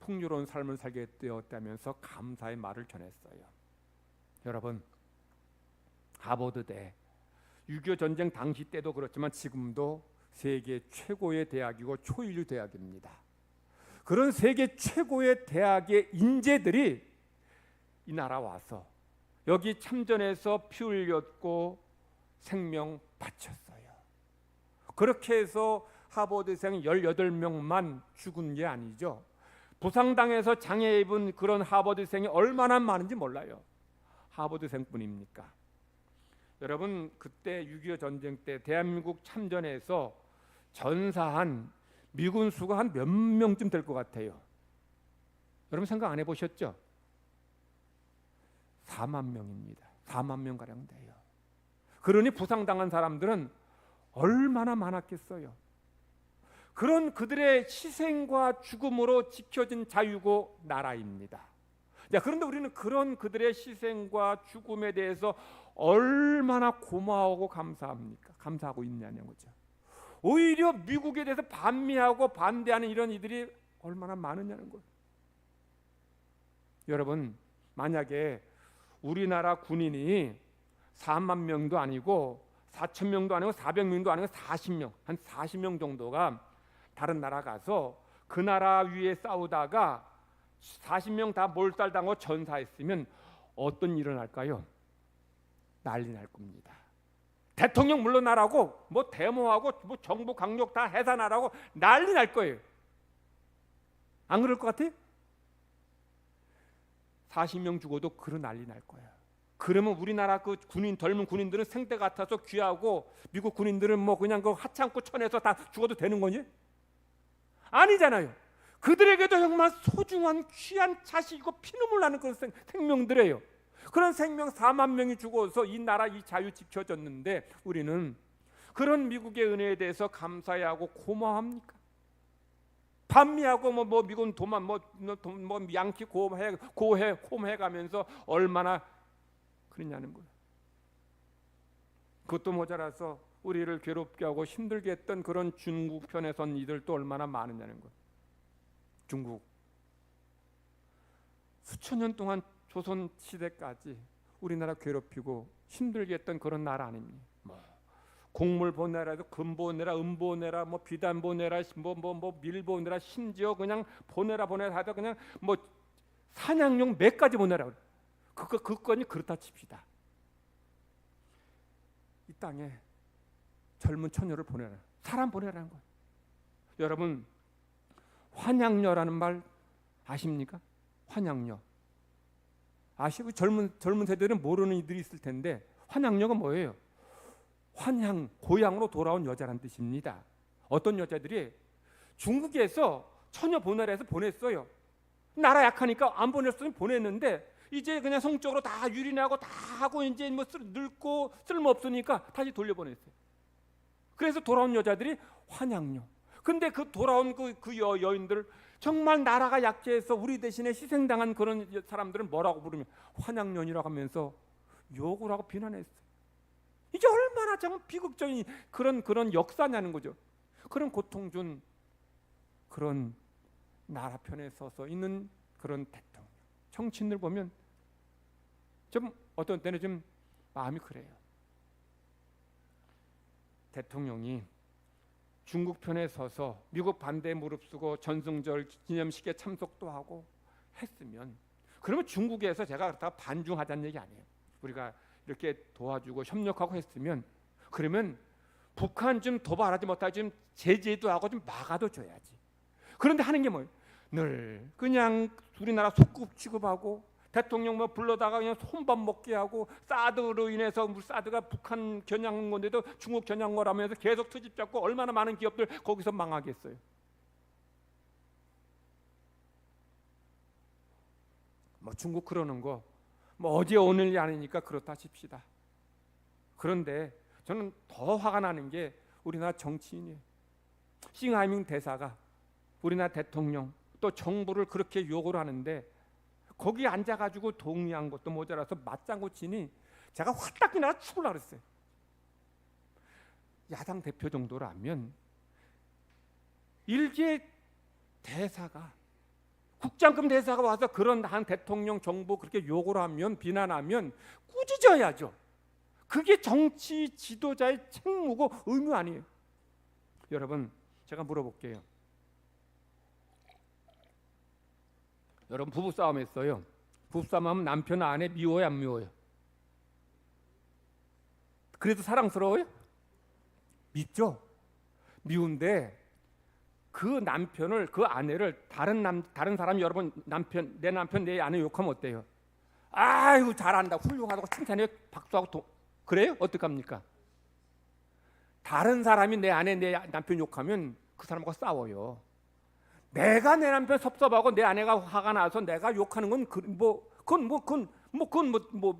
풍요로운 삶을 살게 되었다면서 감사의 말을 전했어요. 여러분, 하버드대 6.25 전쟁 당시 때도 그렇지만 지금도 세계 최고의 대학이고 초일류 대학입니다. 그런 세계 최고의 대학의 인재들이 이 나라 와서 여기 참전해서 피 흘렸고 생명 바쳤어요. 그렇게 해서 하버드생 18명만 죽은 게 아니죠. 부상당해서 장애 입은 그런 하버드생이 얼마나 많은지 몰라요. 하버드생뿐입니까? 여러분, 그때 6.25 전쟁 때 대한민국 참전해서 전사한 미군 수가 한 몇 명쯤 될 것 같아요? 여러분 생각 안 해보셨죠? 4만 명입니다. 4만 명 가량 돼요. 그러니 부상당한 사람들은 얼마나 많았겠어요. 그런 그들의 희생과 죽음으로 지켜진 자유고 나라입니다. 자, 그런데 우리는 그런 그들의 희생과 죽음에 대해서 얼마나 고마워하고 감사합니까? 감사하고 있냐는 거죠. 오히려 미국에 대해서 반미하고 반대하는 이런 이들이 얼마나 많으냐는 거예요. 여러분, 만약에 우리나라 군인이 4만 명도 아니고 4천 명도 아니고 400명도 아니고 40명, 한 40명 정도가 다른 나라 가서 그 나라 위에 싸우다가 40명 다 몰살당하고 전사했으면 어떤 일이 날까요? 난리 날 겁니다. 대통령 물러나라고 뭐 데모하고 뭐 정부 강력 다 해산하라고 난리 날 거예요. 안 그럴 것 같아요? 40명 죽어도 그런 난리 날 거예요. 그러면 우리나라 그 군인 젊은 군인들은 생때 같아서 귀하고 미국 군인들은 뭐 그냥 그 하찮고 천에서 다 죽어도 되는 거니? 아니잖아요. 그들에게도 정말 소중한 귀한 자식이고 피눈물 나는 그런 생명들이에요. 그런 생명 4만 명이 죽어서 이 나라 이 자유 지켜졌는데 우리는 그런 미국의 은혜에 대해서 감사해야 하고 고마워합니까? 반미하고 뭐 미군 도만 뭐 양키 고해 홈해 가면서 얼마나 그러냐는 거예요. 그것도 모자라서 우리를 괴롭게 하고 힘들게 했던 그런 중국 편에 선 이들도 얼마나 많으냐는 거예요. 중국 수천 년 동안 조선 시대까지 우리나라 괴롭히고 힘들게 했던 그런 나라 아닙니까? 뭐 곡물 보내라도 금 보내라, 은 보내라, 뭐 비단 보내라, 뭐 밀 보내라, 심지어 그냥 보내라 하다 그냥 뭐 사냥용 매까지 보내라. 그 건이 그렇다 칩시다. 이 땅에 젊은 처녀를 보내라, 사람 보내라는 거예요. 여러분, 환양녀라는 말 아십니까? 환양녀. 아시고 젊은 세대들은 모르는 이들이 있을 텐데 환양녀가 뭐예요? 환양, 고향으로 돌아온 여자란 뜻입니다. 어떤 여자들이 중국에서 처녀 보내라 해서 보냈어요. 나라 약하니까 안 보냈으면 보냈는데 이제 그냥 성적으로 다 유린하고 다 하고 이제 뭐 늙고 쓸모없으니까 다시 돌려보냈어요. 그래서 돌아온 여자들이 환양녀. 근데 그 돌아온 그 여인들 정말 나라가 약해서 우리 대신에 희생당한 그런 사람들은 뭐라고 부르면 환양년이라고 하면서 욕을 하고 비난했어요. 이게 얼마나 정말 비극적인 그런 역사냐는 거죠. 그런 고통 준 그런 나라 편에 서서 있는 그런 대통령, 정치인들 보면 좀 어떤 때는 좀 마음이 그래요. 대통령이 중국 편에 서서 미국 반대에 무릅쓰고 전승절 기념식에 참석도 하고 했으면 그러면 중국에서 제가 그렇다가 반중하자는 얘기 아니에요. 우리가 이렇게 도와주고 협력하고 했으면 그러면 북한 좀 도발하지 못하게 좀 제재도 하고 좀 막아도 줘야지. 그런데 하는 게 뭐예요? 늘 그냥 우리나라 속국 취급하고 대통령 뭐 불러다가 그냥 손밥 먹게 하고 사드로 인해서 사드가 북한 겨냥한 건데도 중국 겨냥한 거라면서 계속 트집 잡고 얼마나 많은 기업들 거기서 망하겠어요. 뭐 중국 그러는 거 뭐 어제 오늘이 아니니까 그렇다 칩시다. 그런데 저는 더 화가 나는 게 우리나라 정치인이에요. 싱하이밍 대사가 우리나라 대통령 또 정부를 그렇게 욕을 하는데 거기 앉아가지고 동의한 것도 모자라서 맞장구 치니 제가 화딱 나서 죽으려고 그랬어요. 야당 대표 정도라면 일개 대사가 국장급 대사가 와서 그런 한 대통령 정부 그렇게 욕을 하면 비난하면 꾸짖어야죠. 그게 정치 지도자의 책무고 의무 아니에요. 여러분, 제가 물어볼게요. 여러분 부부싸움 했어요. 부부싸움하면 남편 아내 미워요 안 미워요? 그래도 사랑스러워요? 밉죠? 미운데 그 남편을 그 아내를 다른 사람이 여러분 내 남편 내 아내 욕하면 어때요? 아이고 잘한다 훌륭하다고 칭찬해 박수하고 그래요? 어떡합니까? 다른 사람이 내 아내 내 남편 욕하면 그 사람과 싸워요. 내가 내 남편 섭섭하고 내 아내가 화가 나서 내가 욕하는 건 그건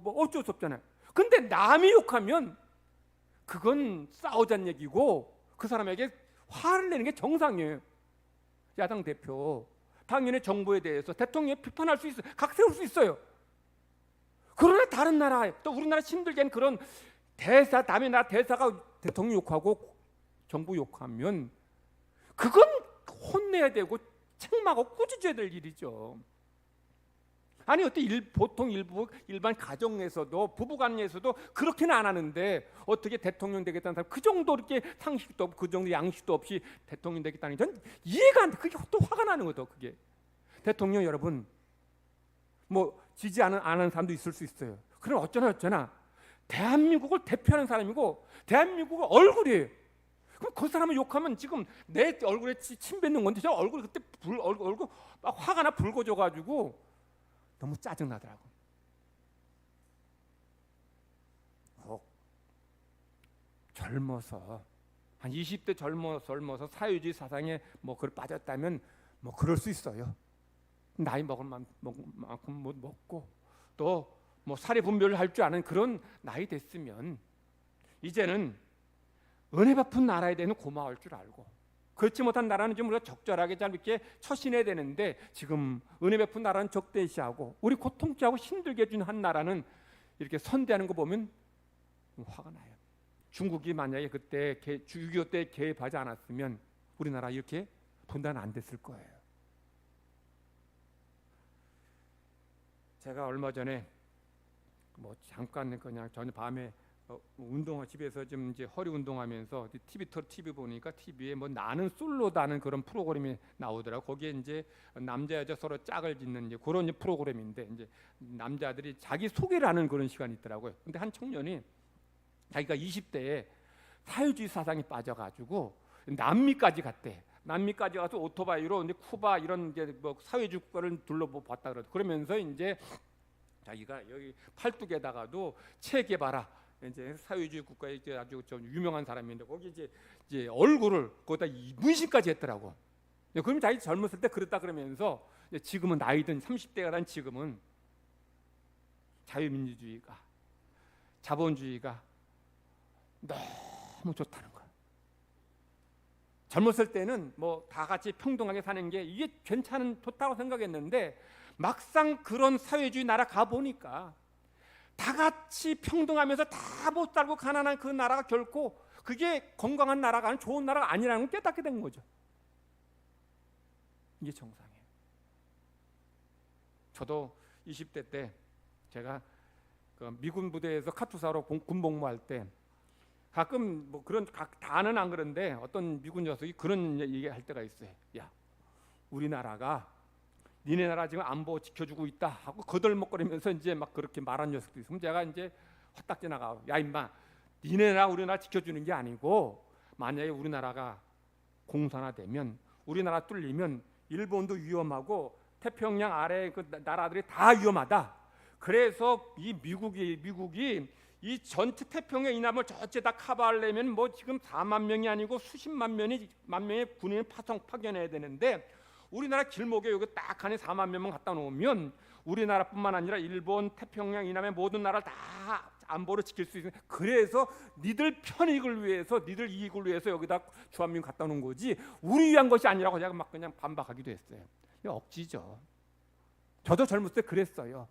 어쩔 수 없잖아요. 근데 남이 욕하면 그건 싸우자는 얘기고 그 사람에게 화를 내는 게 정상이에요. 야당 대표 당연히 정부에 대해서 대통령이 비판할 수 있어요. 각 세울 수 있어요. 그러나 다른 나라 또 우리나라 힘들게 그런 남의 나라 대사가 대통령 욕하고 정부 욕하면 그건 혼내야 되고 책망하고 꾸짖어야 될 일이죠. 아니 어떻게 보통 일반 가정에서도 부부간에서도 그렇게는 안 하는데 어떻게 대통령 되겠다는 사람 그 정도 이렇게 상식도 없고 그 정도 양식도 없이 대통령 되겠다는 전 이해가 안 돼. 그게 또 화가 나는 거죠. 그게 대통령 여러분 뭐 지지 안 하는 사람도 있을 수 있어요. 그럼 어쩌나 대한민국을 대표하는 사람이고 대한민국의 얼굴이에요. 그럼 그 사람을 욕하면 지금 내 얼굴에 침 뱉는 건데 저 얼굴 그때 얼굴 막 화가 나 붉어져가지고 너무 짜증나더라고. 젊어서 한 20대 젊어서 사회주의 사상에 뭐 그걸 빠졌다면 뭐 그럴 수 있어요. 나이 먹을 만큼 못 먹고 또 뭐 사리 분별을 할 줄 아는 그런 나이 됐으면 이제는 은혜 베푼 나라에 대해서 고마울 줄 알고 그렇지 못한 나라는 좀 우리가 적절하게 잘 이렇게 처신해야 되는데 지금 은혜 베푼 나라는 적대시하고 우리 고통케하고 힘들게 해준 한 나라는 이렇게 선대하는 거 보면 화가 나요. 중국이 만약에 그때 6.25 때 개입하지 않았으면 우리나라 이렇게 분단 안 됐을 거예요. 제가 얼마 전에 뭐 잠깐 그냥 저녁 밤에 집에서 좀 이제 허리 운동하면서 TV 보니까 TV에 뭐 나는 솔로다는 그런 프로그램이 나오더라고. 거기에 이제 남자 여자 서로 짝을 짓는 이제 그런 프로그램인데 이제 남자들이 자기 소개를 하는 그런 시간이 있더라고요. 근데 한 청년이 자기가 20대에 사회주의 사상에 빠져가지고 남미까지 갔대. 남미까지 가서 오토바이로 이제 쿠바 이런 이제 뭐 사회주의 국가를 둘러봤다 그러면서 이제 자기가 여기 팔뚝에다가도 체 게바라 이제 사회주의 국가에 아주 좀 유명한 사람인데 거기 이제 얼굴을 거기다 문신까지 했더라고. 그럼 자기 젊었을 때 그랬다 그러면서 지금은 나이든 30대가 난 지금은 자유민주주의가 자본주의가 너무 좋다는 거야. 젊었을 때는 뭐 다 같이 평등하게 사는 게 이게 좋다고 생각했는데 막상 그런 사회주의 나라 가보니까 다 같이 평등하면서 다 못 살고 가난한 그 나라가 결코 그게 건강한 나라가 아니라 좋은 나라가 아니라는 걸 깨닫게 된 거죠. 이게 정상이에요. 저도 20대 때 제가 그 미군 부대에서 카투사로 군복무할 때 가끔 뭐 그런 다는 안 그런데 어떤 미군 녀석이 그런 얘기할 때가 있어요. 야, 우리나라가 니네 나라 지금 안보 지켜주고 있다 하고 거들먹거리면서 이제 막 그렇게 말한 녀석도 있으면 제가 이제 화딱 지나가. 야 임마, 니네 나라 우리나라 지켜주는 게 아니고 만약에 우리나라가 공산화되면 우리나라 뚫리면 일본도 위험하고 태평양 아래 그 나라들이 다 위험하다. 그래서 이 미국이 이 전체 태평양 이남을 전체 다 커버하려면 뭐 지금 4만 명이 아니고 수십만 명의 군인을 파견해야 되는데 우리나라 길목에 여기 딱 안에 4만 명만 갖다 놓으면 우리나라뿐만 아니라 일본, 태평양 이남의 모든 나라를 다 안보를 지킬 수 있는. 그래서 니들 편익을 위해서, 니들 이익을 위해서 여기다 주한미군 갖다 놓은 거지 우리 위한 것이 아니라고 제가 막 그냥 반박하기도 했어요. 이거 억지죠. 저도 젊었을 때 그랬어요.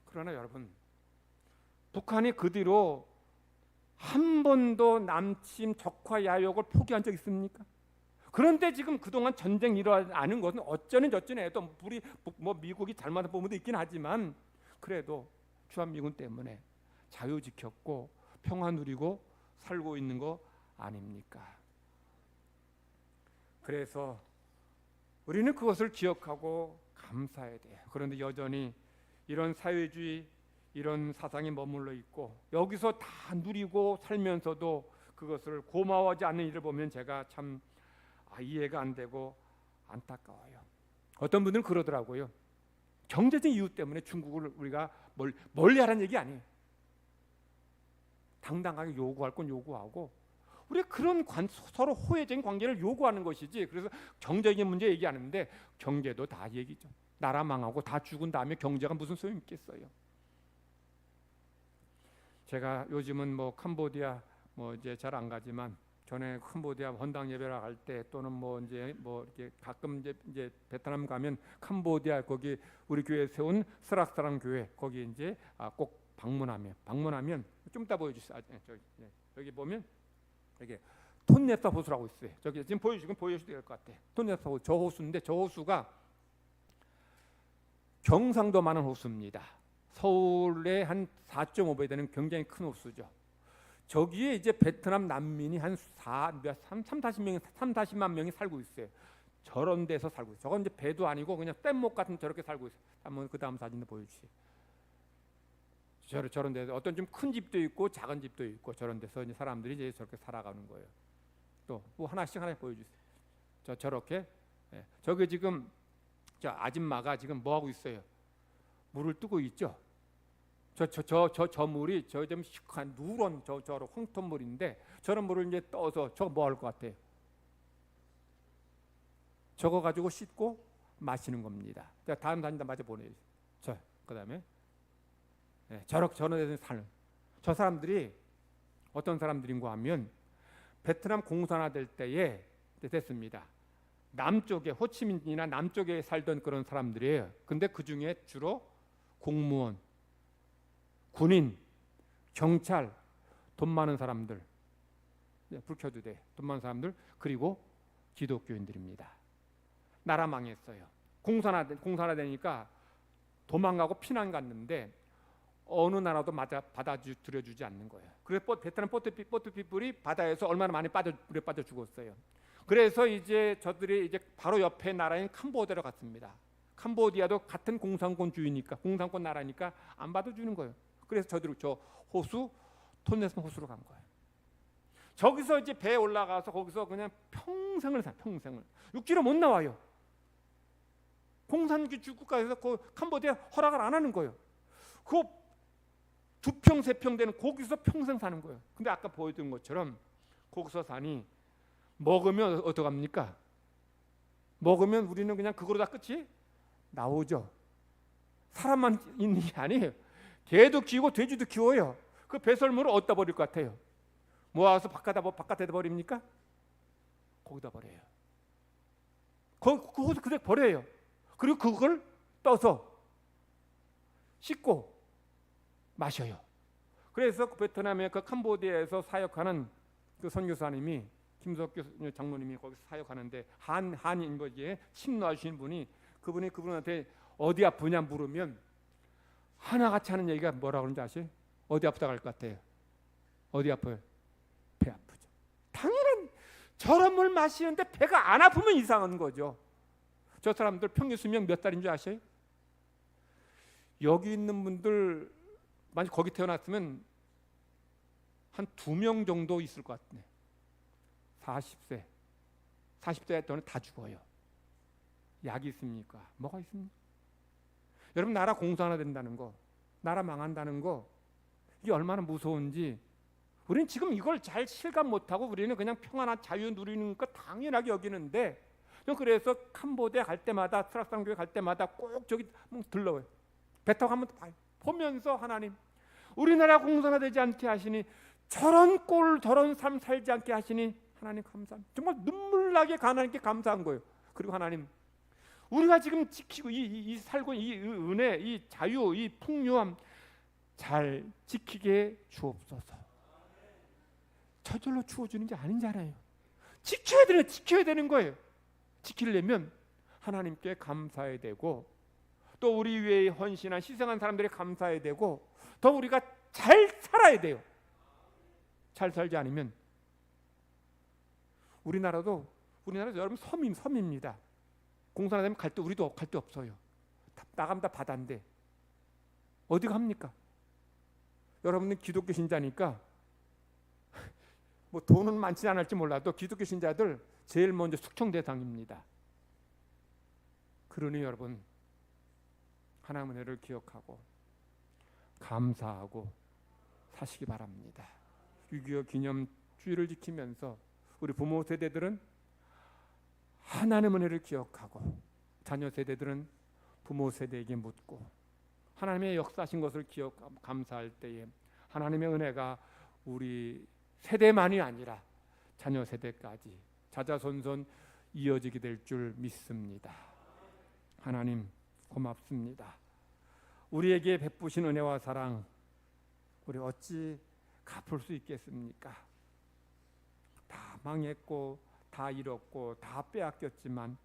그러나 여러분, 북한이 그 뒤로 한 번도 남침 적화 야욕을 포기한 적 있습니까? 그런데 지금 그동안 전쟁 일어나는 것은 어쩌니 저쩌니 해도 우리 뭐 미국이 잘못한 부분도 있긴 하지만 그래도 주한미군 때문에 자유 지켰고 평화 누리고 살고 있는 거 아닙니까? 그래서 우리는 그것을 기억하고 감사해야 돼요. 그런데 여전히 이런 사회주의, 이런 사상에 머물러 있고 여기서 다 누리고 살면서도 그것을 고마워하지 않는 일을 보면 제가 참 이해가 안 되고 안타까워요. 어떤 분들은 그러더라고요. 경제적 이유 때문에 중국을 우리가 멀리하라는 얘기 아니에요. 당당하게 요구할 건 요구하고 우리 그런 서로 호혜적인 관계를 요구하는 것이지. 그래서 경제적인 문제 얘기하는데 경제도 다 얘기죠. 나라 망하고 다 죽은 다음에 경제가 무슨 소용이 있겠어요. 제가 요즘은 뭐 캄보디아 뭐 이제 잘 안 가지만 전에 캄보디아 헌당 예배를 할 때 또는 뭐 이렇게 가끔 이제 베트남 가면 캄보디아 거기 우리 교회 세운 스락사랑 교회 거기 이제 꼭 방문하면 좀 이따 보여주세요. 여기 보면 여기 톤네사 호수라고 있어요. 저기 지금 보여주셔도 될 것 같아. 톤네사 호수, 저 호수인데 저 호수가 경상도 많은 호수입니다. 서울에 한 4.5배 되는 굉장히 큰 호수죠. 저기에 이제 베트남 난민이 한 40만 명이 살고 있어요. 저런 데서 살고 있어요. 저건 이제 배도 아니고 그냥 뗏목 같은 저렇게 살고 있어요. 한번 그 다음 사진도 보여주세요. 저런 데서 어떤 좀 큰 집도 있고 작은 집도 있고 저런 데서 이제 사람들이 이제 저렇게 살아가는 거예요. 또 뭐 하나씩 보여주세요. 저렇게 저기 지금 저 아줌마가 지금 뭐 하고 있어요? 물을 뜨고 있죠. 저 물이 저 좀 시크한 누런 저 황토물인데 저런 물을 이제 떠서 저거 뭐 할 것 같아요? 저거 가지고 씻고 마시는 겁니다. 자, 다음 사진 마저 보내주세요. 자, 그다음에 저런 데서 사는 저 사람들이 어떤 사람들인가 하면 베트남 공산화될 때에 됐습니다. 남쪽에 호치민이나 남쪽에 살던 그런 사람들이에요. 근데 그 중에 주로 공무원, 군인, 경찰, 돈 많은 사람들, 불 켜도 돼. 돈 많은 사람들 그리고 기독교인들입니다. 나라 망했어요. 공산화되니까 도망가고 피난 갔는데 어느 나라도 받아들여주지 않는 거예요. 그래서 베트남 포트피플이 바다에서 얼마나 많이 물에 빠져 죽었어요. 그래서 이제 저들이 이제 바로 옆에 나라인 캄보디아로 갔습니다. 캄보디아도 같은 공산권주의니까 공산권 나라니까 안 받아주는 거예요. 그래서 저들이 저 호수 톤네스 호수로 간 거예요. 저기서 이제 배에 올라가서 거기서 그냥 평생을 살 평생을 육지로 못 나와요. 공산주의 국가에서 그 캄보디아 허락을 안 하는 거예요. 그 2평 3평 되는 거기서 평생 사는 거예요. 근데 아까 보여드린 것처럼 거기서 사니 먹으면 어떡합니까? 먹으면 우리는 그냥 그거로 다 끝이 나오죠. 사람만 있는 게 아니에요. 개도 키우고 돼지도 키워요. 그 배설물을 어디다 버릴 것 같아요? 모아서 바깥에다 버립니까? 거기다 버려요. 그 호수 그대로 버려요. 그리고 그걸 떠서 씻고 마셔요. 그래서 그 베트남의 그 캄보디아에서 사역하는 그 선교사님이 김석규 장로님이 거기서 사역하는데 한인 거기에 침 놔주신 분이 그분한테 어디 아프냐 물으면 하나같이 하는 얘기가 뭐라고 그러는지 아세요? 어디 아프다고 할 것 같아요? 어디 아파요? 배 아프죠. 당연한 저런 물 마시는데 배가 안 아프면 이상한 거죠. 저 사람들 평균 수명 몇 달인 줄 아세요? 여기 있는 분들 만약 거기 태어났으면 한 2명 정도 있을 것 같네. 40대 때는 다 죽어요. 약이 있습니까? 뭐가 있습니까? 여러분 나라 공산화 된다는 거, 나라 망한다는 거 이게 얼마나 무서운지 우리는 지금 이걸 잘 실감 못하고 우리는 그냥 평안한 자유 누리는 거 당연하게 여기는데 그래서 캄보디아 갈 때마다 스락산 교회 갈 때마다 꼭 저기 들러요. 배 타고 한번 봐요. 보면서 하나님 우리나라 공산화되지 않게 하시니 저런 삶 살지 않게 하시니 하나님 감사합니다. 정말 눈물나게 하나님께 감사한 거예요. 그리고 하나님 우리가 지금 지키고 이 살고 이 은혜, 이 자유, 이 풍요함 잘 지키게 주옵소서. 저절로 주어주는 게 아니잖아요. 지켜야 되는 거예요. 지키려면 하나님께 감사해야 되고, 또 우리 위해 헌신한 희생한 사람들이 감사해야 되고, 더 우리가 잘 살아야 돼요. 잘 살지 않으면 우리나라도 여러분 섬입니다. 공산화 되면 우리도 갈 데 없어요. 나가면 다 바다인데 어디 갑니까? 여러분은 기독교 신자니까 뭐 돈은 많지 않을지 몰라도 기독교 신자들 제일 먼저 숙청 대상입니다. 그러니 여러분, 하나님의 은혜를 기억하고 감사하고 사시기 바랍니다. 6.25 기념 주일을 지키면서 우리 부모 세대들은 하나님의 은혜를 기억하고, 자녀 세대들은 부모 세대에게 묻고, 하나님의 역사하신 것을 감사할 때에 하나님의 은혜가 우리 세대만이 아니라 자녀 세대까지 자자손손 이어지게 될 줄 믿습니다. 하나님 고맙습니다. 우리에게 베푸신 은혜와 사랑, 우리 어찌 갚을 수 있겠습니까? 다 망했고 다 잃었고 다 빼앗겼지만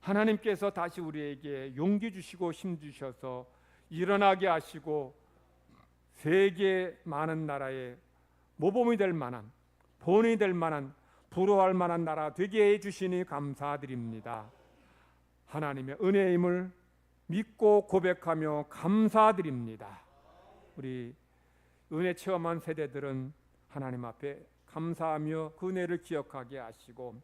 하나님께서 다시 우리에게 용기 주시고 힘 주셔서 일어나게 하시고 세계 많은 나라에 모범이 될 만한, 본이 될 만한, 부러워할 만한 나라 되게 해주시니 감사드립니다. 하나님의 은혜임을 믿고 고백하며 감사드립니다. 우리 은혜 체험한 세대들은 하나님 앞에 감사하며 그 은혜를 기억하게 하시고,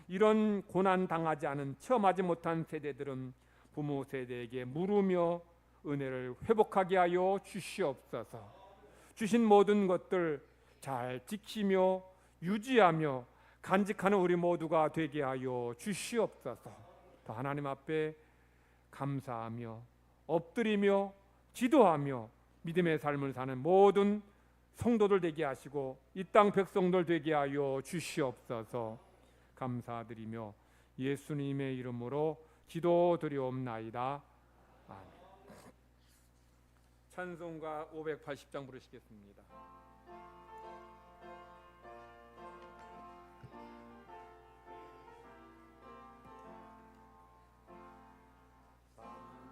이런 고난 당하지 않은, 체험하지 못한 세대들은 부모 세대에게 물으며 은혜를 회복하게 하여 주시옵소서. 주신 모든 것들 잘 지키며 유지하며 간직하는 우리 모두가 되게 하여 주시옵소서. 또 하나님 앞에 감사하며 엎드리며 기도하며 믿음의 삶을 사는 모든 성도들 되게 하시고 이 땅 백성들 되게 하여 주시옵소서. 감사드리며 예수님의 이름으로 기도드리옵나이다. 아멘. 찬송가 580장 부르시겠습니다.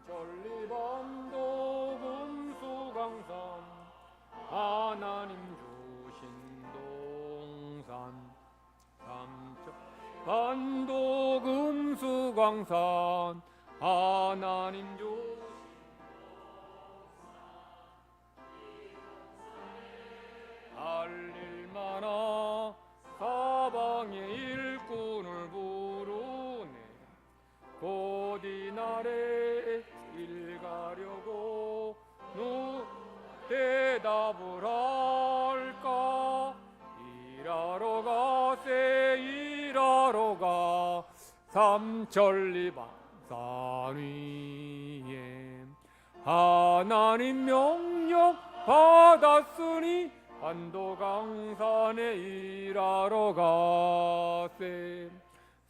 전리반도 금수강산 하나님 주신 동산, 반도 금수강산 하나님 주신 알릴 만한 사방의 일꾼을 부르네. 곧 이날에 일가려고 대답을 할까? 일하러 가세 일하러 가 삼천리반산 위에 하나님 명령 받았으니 반도강산에 일하러 가세.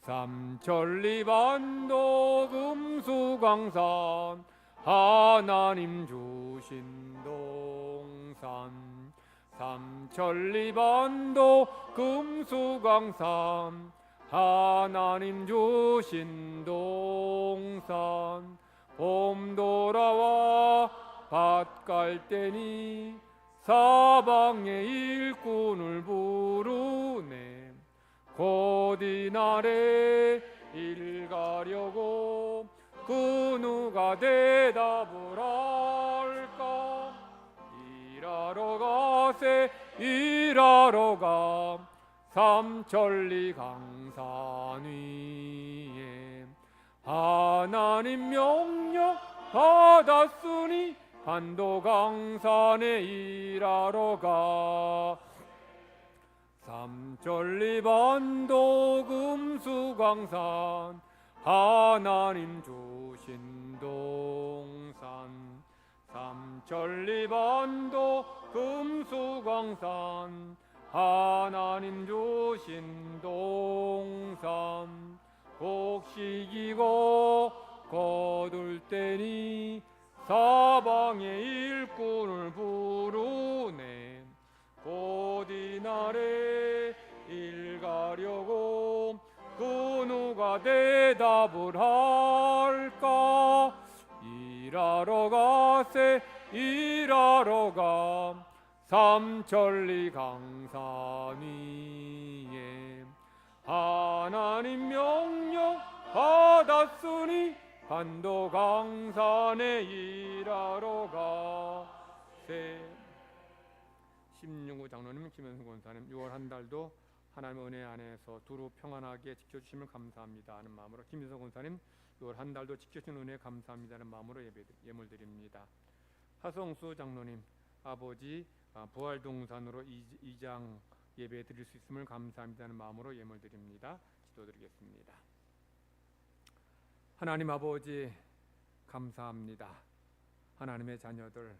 삼천리반도 금수강산 하나님 주신 동산, 삼천리반도 금수강산 하나님 주신 동산. 봄 돌아와 밭 갈 때니 사방의 일꾼을 부르네. 곧 이날에 일 가려고 그 누가 대답을 할까? 일하러 가세 일하러 가 삼천리 강산 위에 하나님 명령 받았으니 반도강산에 일하러 가. 삼천리반도 금수강산 하나님 주신 동산, 삼천리반도 금수강산 하나님 주신 동산. 곡식이고 거둘 때니 사방의 일꾼을 부르네. 곧 이날에 일 가려고 누가 대답을 할까? 일하러 가세 일하러 가 삼천리 강산 위에 하나님 명령 받았으니 반도 강산에 일하러 가세. 16호 장로님, 김현승 권사님, 6월 한 달도 하나님의 은혜 안에서 두루 평안하게 지켜주심을 감사합니다 하는 마음으로, 김현승 권사님 6월 한 달도 지켜주신 은혜 감사합니다 하는 마음으로 예물 드립니다. 하성수 장로님, 아버지 부활동산으로 이장 예배 드릴 수 있음을 감사합니다 하는 마음으로 예물 드립니다. 기도드리겠습니다. 하나님 아버지 감사합니다. 하나님의 자녀들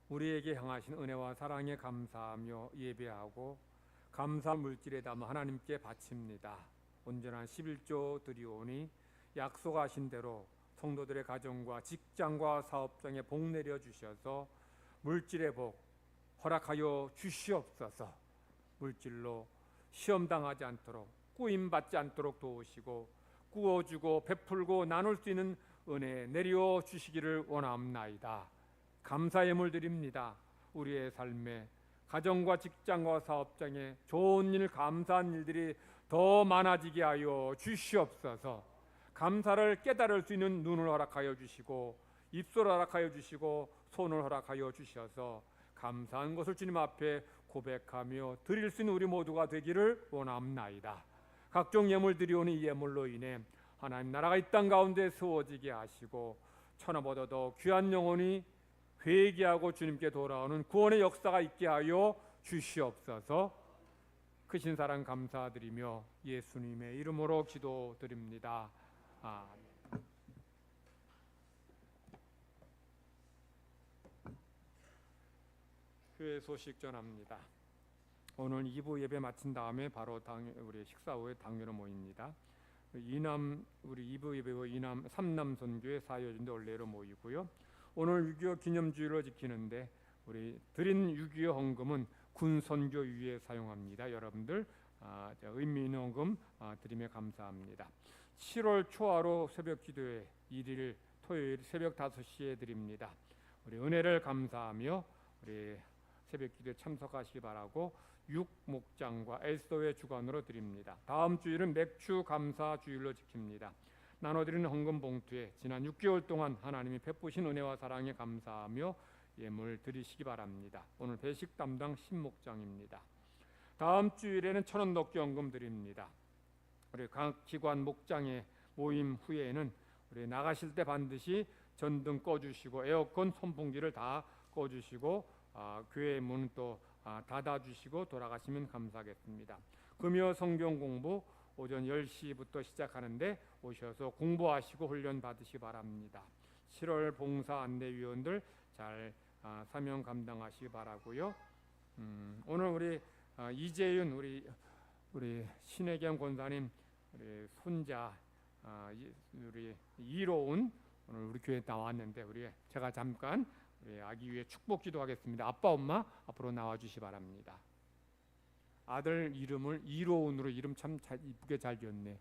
우리에게 향하신 은혜와 사랑에 감사하며 예배하고 감사 물질에 담아 하나님께 바칩니다. 온전한 11조 드리오니 약속하신 대로 성도들의 가정과 직장과 사업장에 복 내려 주셔서 물질의 복 허락하여 주시옵소서. 물질로 시험당하지 않도록 꾸임받지 않도록 도우시고 꾸어주고 베풀고 나눌 수 있는 은혜 내려 주시기를 원합나이다. 감사 예물 드립니다. 우리의 삶에 가정과 직장과 사업장에 좋은 일, 감사한 일들이 더 많아지게 하여 주시옵소서. 감사를 깨달을 수 있는 눈을 허락하여 주시고 입술을 허락하여 주시고 손을 허락하여 주셔서 감사한 것을 주님 앞에 고백하며 드릴 수 있는 우리 모두가 되기를 원합나이다. 각종 예물 드리오니 이 예물로 인해 하나님 나라가 이 땅 가운데 세워지게 하시고 천하보다 더 귀한 영혼이 회개하고 주님께 돌아오는 구원의 역사가 있게 하여 주시옵소서. 크신 사랑 감사드리며 예수님의 이름으로 기도드립니다. 아멘. 교회 소식 전합니다. 오늘 2부 예배 마친 다음에 바로 우리 식사 후에 당회로 모입니다. 우리 2부 예배 후 이남 삼남선교회 사여진대 원래로 모이고요. 오늘 6.25 기념주일을 지키는데 우리 드린 6.25 헌금은 군선교위에 사용합니다. 여러분들 의미 있는 헌금 드리며 감사합니다. 7월 초하루 새벽기도회 1일 토요일 새벽 5시에 드립니다. 우리 은혜를 감사하며 우리 새벽기도에 참석하시기 바라고 6목장과 엘소의 주관으로 드립니다. 다음 주일은 맥주 감사 주일로 지킵니다. 나눠드리는 헌금 봉투에 지난 6개월 동안 하나님이 베푸신 은혜와 사랑에 감사하며 예물 드리시기 바랍니다. 오늘 배식 담당 신목장입니다. 다음 주일에는 1,000원 넘게 헌금 드립니다. 우리 각 기관 목장의 모임 후에는 우리 나가실 때 반드시 전등 꺼주시고 에어컨 선풍기를 다 꺼주시고 교회 문 또 닫아주시고 돌아가시면 감사하겠습니다. 금요 성경 공부 오전 10시부터 시작하는데 오셔서 공부하시고 훈련 받으시기 바랍니다. 7월 봉사 안내위원들 잘 사명 감당하시기 바라고요. 오늘 우리 이재윤 우리 신혜경 권사님 우리 손자 우리 이로운 오늘 우리 교회에 나왔는데 제가 잠깐 우리 아기 위해 축복 기도하겠습니다. 아빠 엄마 앞으로 나와 주시 바랍니다. 아들 이름을 이로운으로 이름 참 이쁘게 잘 지었네.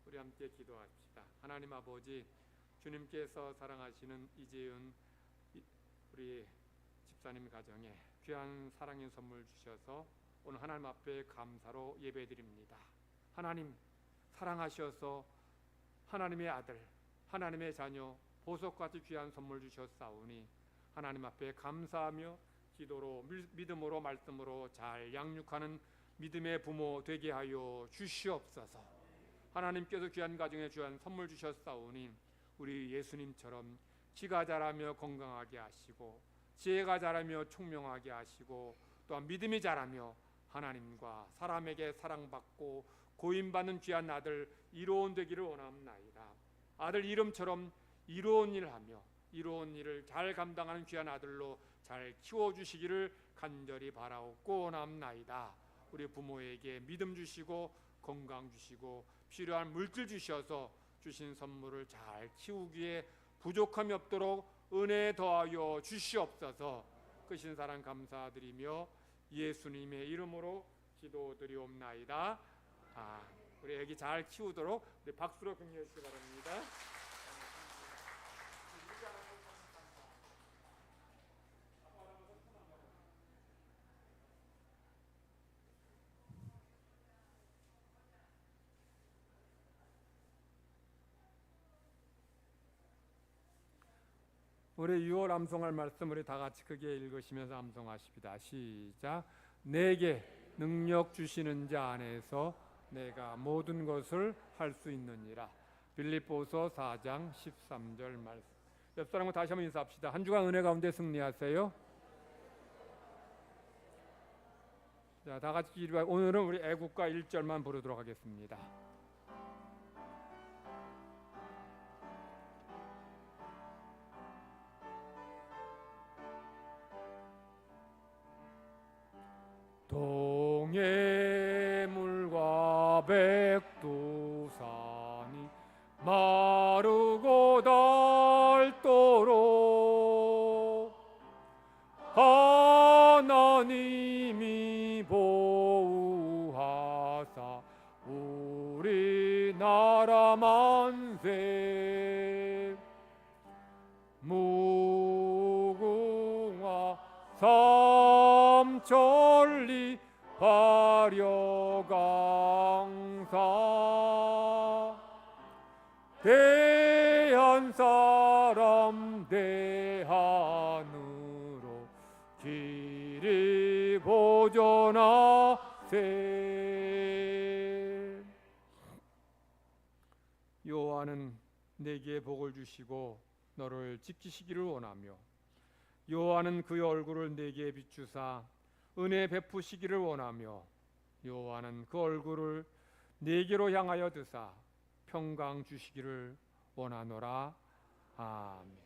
우리 함께 기도합시다. 하나님 아버지, 주님께서 사랑하시는 이재윤 우리 집사님 가정에 귀한 사랑의 선물 주셔서 오늘 하나님 앞에 감사로 예배드립니다. 하나님 사랑하셔서 하나님의 아들, 하나님의 자녀, 보석같이 귀한 선물 주셨사오니 하나님 앞에 감사하며 기도로 믿음으로 말씀으로 잘 양육하는 믿음의 부모 되게 하여 주시옵소서. 하나님께서 귀한 가정에 귀한 선물 주셨사오니 우리 예수님처럼 지가 자라며 건강하게 하시고 지혜가 자라며 총명하게 하시고 또한 믿음이 자라며 하나님과 사람에게 사랑받고 고임받는 귀한 아들 이로운 되기를 원합나이다. 아들 이름처럼 이로운 일을 하며 이로운 일을 잘 감당하는 귀한 아들로 잘 키워주시기를 간절히 바라옵고 원합나이다. 우리 부모에게 믿음 주시고 건강 주시고 필요한 물질 주셔서 주신 선물을 잘 키우기에 부족함이 없도록 은혜 더하여 주시옵소서. 크신 사랑 감사드리며 예수님의 이름으로 기도드리옵나이다. 우리 애기 잘 키우도록 우리 박수로 격려해 주시기 바랍니다. 우리 6월 암송할 말씀 우리 다 같이 크게 읽으시면서 암송하십니다. 시작. 내게 능력 주시는 자 안에서 내가 모든 것을 할 수 있느니라. 빌립보서 4장 13절 말씀. 옆 사람과 다시 한번 인사합시다. 한 주간 은혜 가운데 승리하세요. 자, 다 같이 기도해. 오늘은 우리 애국가 1절만 부르도록 하겠습니다. 동해물과 백두산이 마르고 닳도록 하나님이 보호하사 우리나라 만세. 무궁화 삼천리 발효강사 대한 사람 대한으로 길이 보존하세. 여호와는 내게 복을 주시고 너를 지키시기를 원하며 여호와는 그의 얼굴을 내게 비추사 은혜 베푸시기를 원하며 여호와는 그 얼굴을 내게로 향하여 드사 평강 주시기를 원하노라. 아멘.